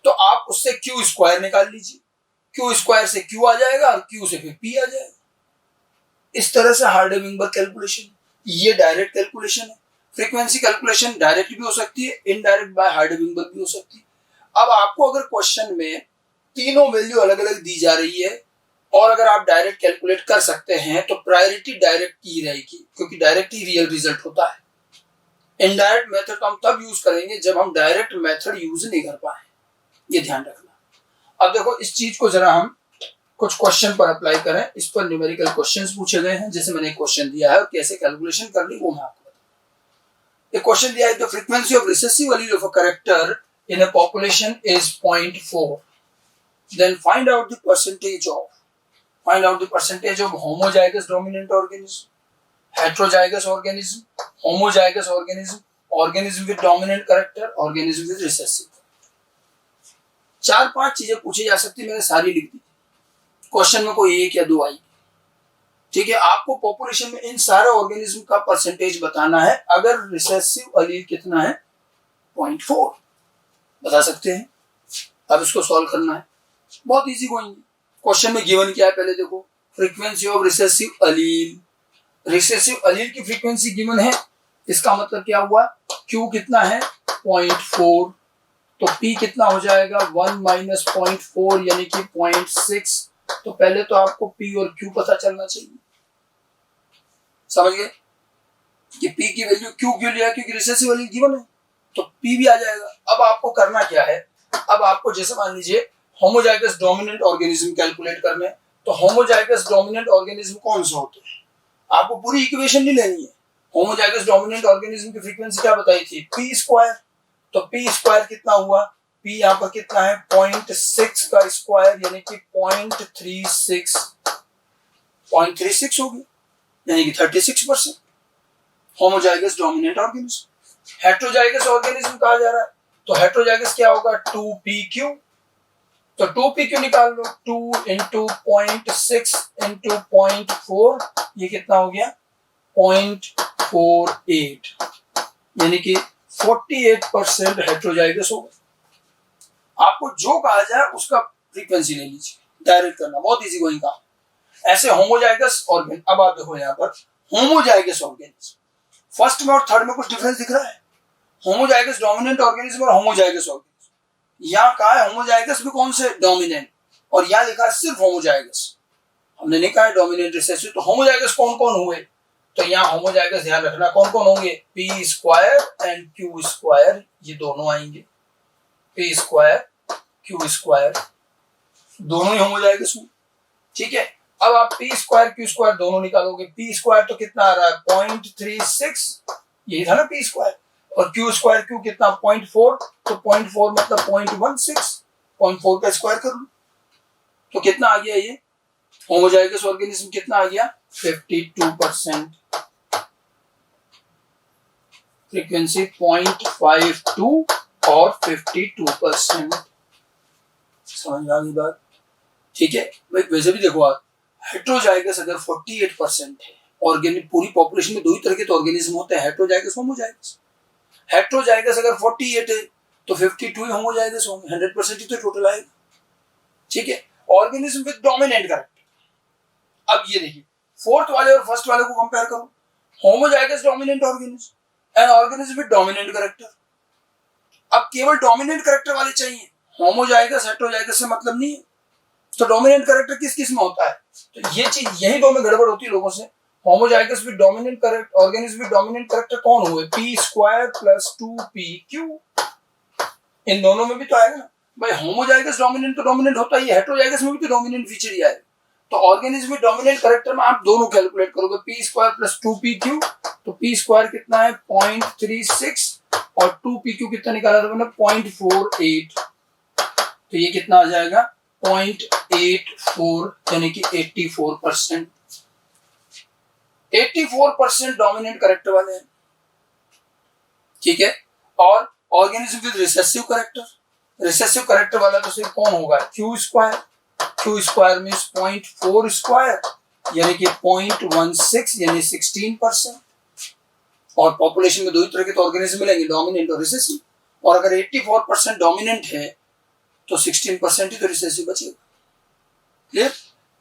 तो आप उससे क्यू स्क्वायर निकाल लीजिए, क्यू स्क्वायर से क्यू आ जाएगा और क्यू से फिर पी आ जाएगा। इस तरह से हार्डे-विंबर कैलकुलेशन, ये डायरेक्ट कैलकुलेशन है। फ्रीक्वेंसी कैलकुलेशन डायरेक्ट भी हो सकती है, इनडायरेक्ट बाय हार्डे-विंबर भी हो सकती है। अब आपको अगर क्वेश्चन में तीनों वैल्यू अलग अलग दी जा रही है और अगर आप डायरेक्ट कैलकुलेट कर सकते हैं तो प्रायोरिटी डायरेक्ट की रहेगी, क्योंकि डायरेक्ट ही रियल रिजल्ट होता है। इनडायरेक्ट मेथड हम तब यूज करेंगे जब हम डायरेक्ट मेथड यूज नहीं कर पाए, ये ध्यान रखना। अब देखो इस चीज को जरा हम कुछ क्वेश्चन पर अप्लाई करें, इस पर न्यूमेरिकल क्वेश्चंस पूछे गए हैं, जैसे मैंने एक क्वेश्चन दिया है और कैसे कैलकुलेशन करनी वो मैं आपको बताऊं। एक क्वेश्चन दिया है, the frequency of recessive allele of a character in a population is 0.4, then find out the percentage of homozygous dominant organism, heterozygous organism, homozygous organism, organism with dominant character, organism with recessive. 4-5 चीजें पूछी जा सकती, मैंने सारी लिख दी, question में कोई 1 या 2 आई, ठीक है। आपको पॉपुलेशन में इन सारे ऑर्गेनिज्म का परसेंटेज बताना है। अगर रिसेसिव अलील कितना है 0.4 बता सकते हैं। अब इसको सॉल्व करना है, बहुत इजी गोइंग। क्वेश्चन में गिवन क्या है पहले देखो, frequency of recessive Aleel, recessive अलील की फ्रीक्वेंसी गिवन है, इसका मतलब क्या हुआ, क्यू कितना है 0.4, तो P कितना हो जाएगा 1 माइनस 0.4 यानी कि 0.6। तो पहले तो आपको P और Q पता चलना चाहिए, समझ गए कि P की वैल्यू क्यों लिया, क्योंकि रिसेसिव वैल्यू गिवन है तो P भी आ जाएगा। अब आपको करना क्या है, अब आपको जैसे मान लीजिए होमोजाइगस डोमिनेंट ऑर्गेनिज्म कैलकुलेट करने, तो होमोजाइगस डोमिनेंट ऑर्गेनिज्म कौन से होते हैं, आपको पूरी इक्वेशन नहीं लेनी है। होमोजाइगस डोमिनेंट ऑर्गेनिज्म की फ्रीक्वेंसी क्या बताई थी, पी स्क्वायर। तो पी स्क्वायर कितना हुआ, पी यहाँ पर कितना है 0.6 का स्क्वायर यानी कि 0.36 होगी यानी कि 36%। Homozygous dominant organism. Heterozygous organism कहा जा रहा है, तो हेट्रोजाइगस क्या होगा 2pq। तो 2pq निकाल लो, 2 इंटू 0.6 इंटू 0.4 ये कितना हो गया 0.48 यानी कि 48% हेट्रोजाइगस होगा। आपको जो कहा जाए उसका फ्रीक्वेंसी ले लीजिए, डायरेक्ट करना बहुत इजी गोइंग काम। ऐसे होमोजाइगस ऑर्गेन, अब आप देखो यहाँ पर होमोजाइगस ऑर्गेनिज्म फर्स्ट में और थर्ड में कुछ डिफरेंस दिख रहा है। होमोजाइगस डोमिनेंट ऑर्गेनिज्म और होमोजाइगस ऑर्गेनिज्म, यहाँ कहा है होमोजाइगस में कौन से डोमिनेंट, और यहाँ लिखा है सिर्फ होमोजाइगस। हमने नहीं कहा है डोमिनेंट रिसेसिव। तो होमोजाइगस कौन कौन हुए, तो यहाँ होमोजाइगस ध्यान रखना कौन कौन होंगे, P square and Q square, ये दोनों आएंगे। पी स्क्वायर क्यू स्क्वायर दोनों ही होमोजाइगस होंगे, ठीक है। अब आप पी स्क्वायर क्यू स्क्वायर दोनों निकालोगे, पी स्क्वायर तो कितना आ रहा है 0.36, यही था ना पी स्क्वायर, और क्यू स्क्वायर क्यू कितना 0.4, तो 0.4 मतलब 0.16, 0.4 का स्क्वायर कर लो तो कितना आ गया, ये होमोजाइगस ऑर्गेनिज्म कितना आ गया 52%, फ्रीक्वेंसी 0.52 और 52%। समझ में आ गई बात, ठीक है। वैसे भी देखो आप, हेट्रोजाइगस अगर 48% है, ऑर्गेनिक पूरी पॉपुलेशन में दो ही तरह के तो ऑर्गेनिज्म होते हैं, हेट्रोजाइगस होमोजाइगस। हेट्रोजाइगस अगर 48 है तो 52 ही होमोजाइगस होंगे, 100% ही तो टोटल आएगा, ठीक है। Organism with dominant character. अब ये देखिए फोर्थ वाले और फर्स्ट वाले को कंपेयर करो, homozygous dominant organism and organism with dominant character. अब केवल डोमिनेंट कैरेक्टर वाले चाहिए, होमोजाइगस हेट्रोजाइगस से मतलब नहीं है। तो डोमिनेंट कैरेक्टर किस किस में होता है, तो ये चीज यही दो में गड़बड़ होती है लोगों से। Homozygous with dominant character, organism with dominant character कौन हुए, पी स्क्वायर प्लस 2pq, इन दोनों में भी तो आएगा ना भाई। होमोजाइगस डोमिनेंट तो डोमिनेंट होता ही है, हेट्रोजाइगस में भी तो डोमिनेंट फीचर ही आएगा। तो ऑर्गेनिज्म विद डोमिनेंट कैरेक्टर में आप दोनों कैलकुलेट करोगे, पी स्क्वायर प्लस 2pq, तो पी स्क्वायर कितना है 0.36 और 2pq कितना निकाला था मैंने 0.48, तो ये कितना आ जाएगा 0.84 यानी कि 84%। 84% डोमिनेंट कैरेक्टर वाले हैं, ठीक है। और organism with recessive character, recessive character वाला तो सिर्फ कौन होगा Q square. Q square means 0.4 square यानी कि 0.16 यानी 16%। और पॉपुलेशन में दो ही तरह के तो ऑर्गेनिज्म मिलेंगे, डोमिनेंट और रिसेसिव। और अगर 84% डोमिनेंट है तो 16% ही तो रिसेसिव बचेगा, क्लियर।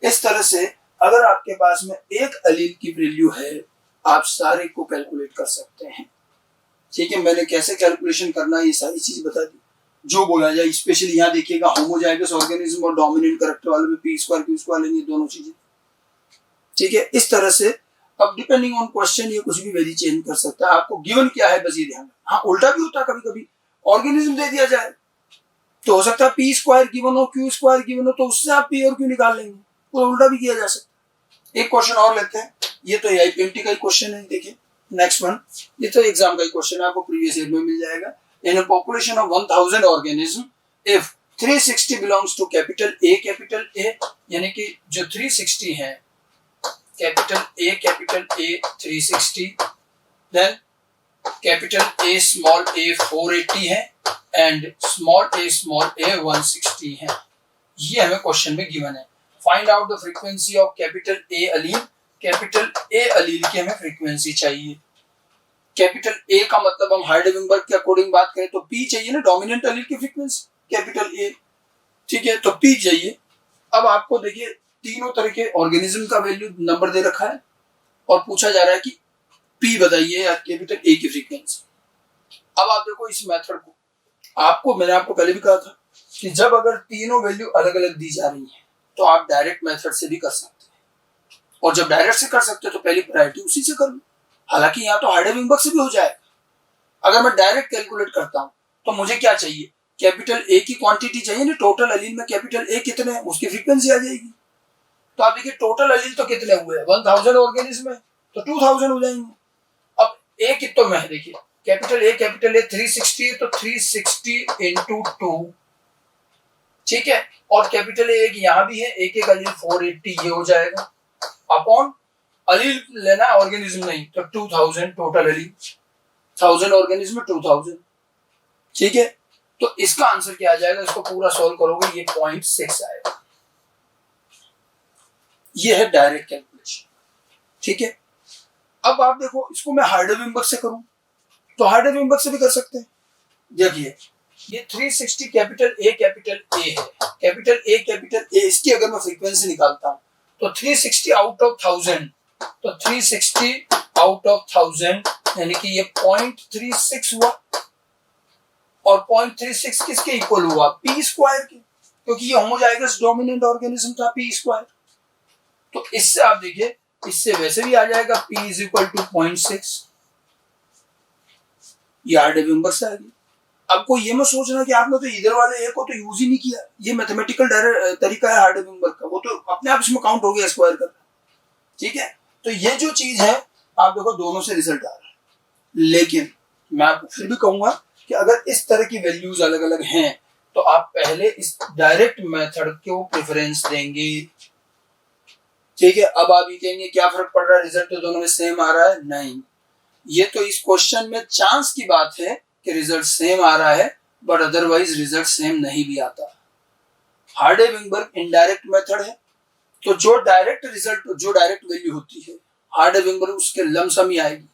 इस तरह से अगर आपके पास में एक अलील की वैल्यू है, आप सारे को कैलकुलेट कर सकते हैं, ठीक है। मैंने कैसे कैलकुलेशन करना है ये सारी चीज बता दी, जो बोला जाए। स्पेशली यहाँ देखिएगा होमोजाइगस ऑर्गेनिज्म और डोमिनेंट कैरेक्टर वाले में पी स्क्वायर क्यू स्क्वायर लेंगे, दोनों चीजें, ठीक है। इस तरह से अब डिपेंडिंग ऑन क्वेश्चन ये कुछ भी वैल्यू चेंज कर सकता है। आपको गिवन क्या है बस ये ध्यान। हाँ उल्टा भी होता है, कभी कभी ऑर्गेनिज्म दे दिया जाए तो हो सकता है पी स्क्वायर गिवन हो क्यू स्क्वायर गिवन हो, तो उससे आप पी और क्यू निकाल लेंगे, तो उल्टा भी किया जा सकता है। एक क्वेश्चन और लेते हैं, ये तो आईपीएमटी का ही क्वेश्चन है, देखिए नेक्स्ट वन, ये तो एग्जाम का ही क्वेश्चन है, आपको प्रीवियस ईयर में मिल जाएगा। In a population of 1000 organism if 360 belongs to capital A यानी कि जो 360 है capital A 360, then capital A small A 480 है एंड स्मॉल ए 160 है। ये हमें क्वेश्चन में गिवन है। Find out the frequency of capital A allele. Capital A allele की हमें फ्रीक्वेंसी चाहिए। कैपिटल ए का मतलब हम हाइडेनबर्ग के अकॉर्डिंग बात करें तो पी चाहिए ना, डोमिनेंट अलील की फ्रीक्वेंसी कैपिटल ए, ठीक है, तो पी चाहिए। अब आपको देखिए तीनों तरह के ऑर्गेनिज्म का वैल्यू नंबर दे रखा है और पूछा जा रहा है कि पी बताइए या कैपिटल ए की फ्रीक्वेंसी। अब आप देखो इस मेथड को, आपको मैंने आपको पहले भी कहा था कि जब अगर तीनों वैल्यू अलग अलग दी जा रही है तो आप डायरेक्ट मेथड से भी कर सकते हैं, और जब डायरेक्ट से कर सकते हो तो पहली प्रायोरिटी उसी से कर लो। हालांकि यहाँ तो हाइडेनबर्ग से भी हो जाएगा। अगर मैं डायरेक्ट कैलकुलेट करता हूँ तो मुझे क्या चाहिए, कैपिटल ए की क्वांटिटी चाहिए ना, टोटल एलील में कैपिटल ए कितने हैं उसकी फ्रीक्वेंसी आ जाएगी। तो आप देखिए टोटल एलील तो कितने हुए, 1000 ऑर्गेनिज्म है तो 2000 हो जाएंगे। अब ए कितने में है, देखिए कैपिटल ए 360 है तो 360 इंटू 2, ठीक है। और कैपिटल ए यहाँ भी है, एक एक एलील 480 ये हो जाएगा, अपॉन एलील लेना ऑर्गेनिज्म नहीं तो 2000 टोटल एलील, 1000 ऑर्गेनिज्म 2000, ठीक है। तो इसका आंसर क्या आ जाएगा, इसको पूरा सॉल्व करोगे ये 0.6 आएगा। ये है डायरेक्ट कैलकुलेशन, ठीक है। अब आप देखो इसको मैं हाइडेनबर्ग से करूं तो हाइडेनबर्ग से भी कर सकते हैं। देखिए ये 360 कैपिटल ए है, कैपिटल ए इसकी अगर मैं फ्रीक्वेंसी निकालता हूं तो 360 आउट ऑफ 1000, तो 360 आउट ऑफ 1000 यानी कि ये 0.36 हुआ, और 0.36 किसके इक्वल हुआ, पी स्क्वायर के, क्योंकि ये होमोजाइगस डोमिनेंट ऑर्गेनिज्म था पी स्क्वायर। तो इससे आप देखिए इससे वैसे भी आ जाएगा P इज इक्वल टू 0.6, ये हाइडेनबर्ग से आ गया। अब कोई ये मत सोचना कि आपने तो इधर वाले ए को तो यूज ही नहीं किया, ये मैथमेटिकल तरीका है हाइडेनबर्ग का, वो तो अपने आप इसमें काउंट हो गया स्क्वायर करना, ठीक है। तो ये जो चीज है आप देखो दोनों से रिजल्ट आ रहा है, लेकिन मैं आपको फिर भी कहूंगा कि अगर इस तरह की वैल्यूज अलग अलग हैं तो आप पहले इस डायरेक्ट मेथड को प्रेफरेंस देंगे, ठीक है। अब आप ये कहेंगे क्या फर्क पड़ रहा है, रिजल्ट तो दोनों में सेम आ रहा है, नहीं, ये तो इस क्वेश्चन में चांस की बात है कि रिजल्ट सेम आ रहा है, बट अदरवाइज रिजल्ट सेम नहीं भी आता। हाइडेनबर्ग इनडायरेक्ट मेथड है, तो जो डायरेक्ट रिजल्ट जो डायरेक्ट वैल्यू होती है हाइडेनबर्ग उसके लमसम ही आएगी,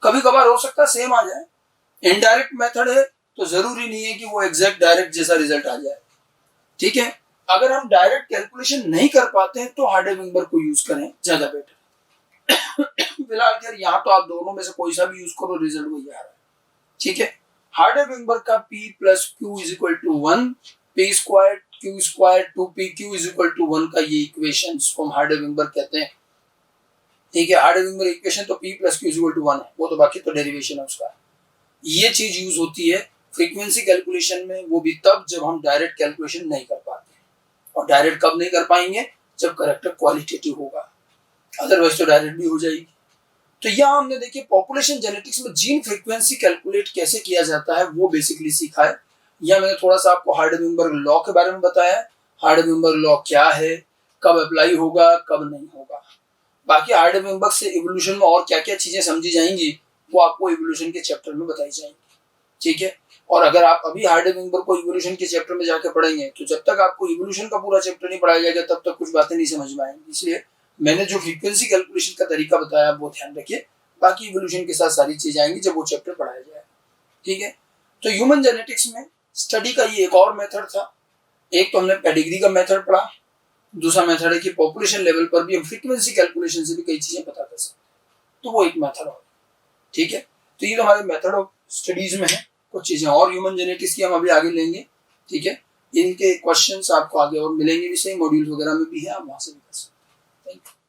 कभी कभार हो सकता है सेम आ जाए। इनडायरेक्ट मेथड है तो जरूरी नहीं है कि वो एग्जैक्ट डायरेक्ट जैसा रिजल्ट आ जाए, ठीक है। अगर हम डायरेक्ट कैलकुलेशन नहीं कर पाते हैं तो हाइडेनबर्ग को यूज करें, ज्यादा बेटर। फिलहाल यार यहाँ तो आप दोनों में से कोई सा भी यूज करो रिजल्ट वही आ रहा है, ठीक है। हाइडेनबर्ग का P plus Q is equal to 1, P square Q square 2PQ is equal to 1 का ये इक्वेशन को हम हाइडेनबर्ग कहते हैं, ठीक है। हाइडेनबर्ग इक्वेशन तो P plus Q is equal to 1 है, वो तो बाकी तो डेरिवेशन है उसका। ये चीज यूज होती है फ्रीक्वेंसी कैलकुलेशन में, वो भी तब जब हम डायरेक्ट कैलकुलेशन नहीं कर पाते, और डायरेक्ट कब नहीं कर पाएंगे, जब करेक्टर क्वालिटेटिव होगा, अदरवाइज तो डायरेक्ट भी हो जाएगी। तो यहाँ हमने देखिए पॉपुलेशन जेनेटिक्स में जीन फ्रीक्वेंसी कैलकुलेट कैसे किया जाता है वो बेसिकली सीखा है। यह मैंने थोड़ा सा आपको हाइडेनबर्ग लॉ के बारे में बताया, हाइडेनबर्ग लॉ क्या है, कब अप्लाई होगा कब नहीं होगा। बाकी हाइडेनबर्ग से इवोल्यूशन में और क्या क्या चीजें समझी जाएंगी वो आपको इवोल्यूशन के चैप्टर में बताई जाएंगी, ठीक है। और अगर आप अभी हाइडेनबर्ग को इवोल्यूशन के चैप्टर में जाके पढ़ेंगे तो जब तक आपको इवोल्यूशन का पूरा चैप्टर नहीं पढ़ाया जाएगा तब तक कुछ बातें नहीं समझ में आएंगी। इसलिए मैंने जो फ्रीक्वेंसी कैलकुलेशन का तरीका बताया वो ध्यान रखिए, बाकी इवोल्यूशन के साथ सारी चीजें आएंगी जब वो चैप्टर पढ़ाया जाए, ठीक है। तो ह्यूमन जेनेटिक्स में स्टडी का ये एक और मेथड था, एक तो हमने पेडिग्री का मेथड पढ़ा, दूसरा मेथड है कि पॉपुलेशन लेवल पर भी हम फ्रीक्वेंसी कैलकुलेशन से भी कई चीजें पता कर सकते हैं, तो वो एक मेथड हो, ठीक है। तो ये तो हमारे मेथड ऑफ स्टडीज में है, कुछ चीजें और ह्यूमन जेनेटिक्स की हम अभी आगे लेंगे, ठीक है। इनके क्वेश्चंस आपको आगे और मिलेंगे भी, सही मॉड्यूल वगैरह में भी है, आप वहां से भी कर सकते हैं। Thank you.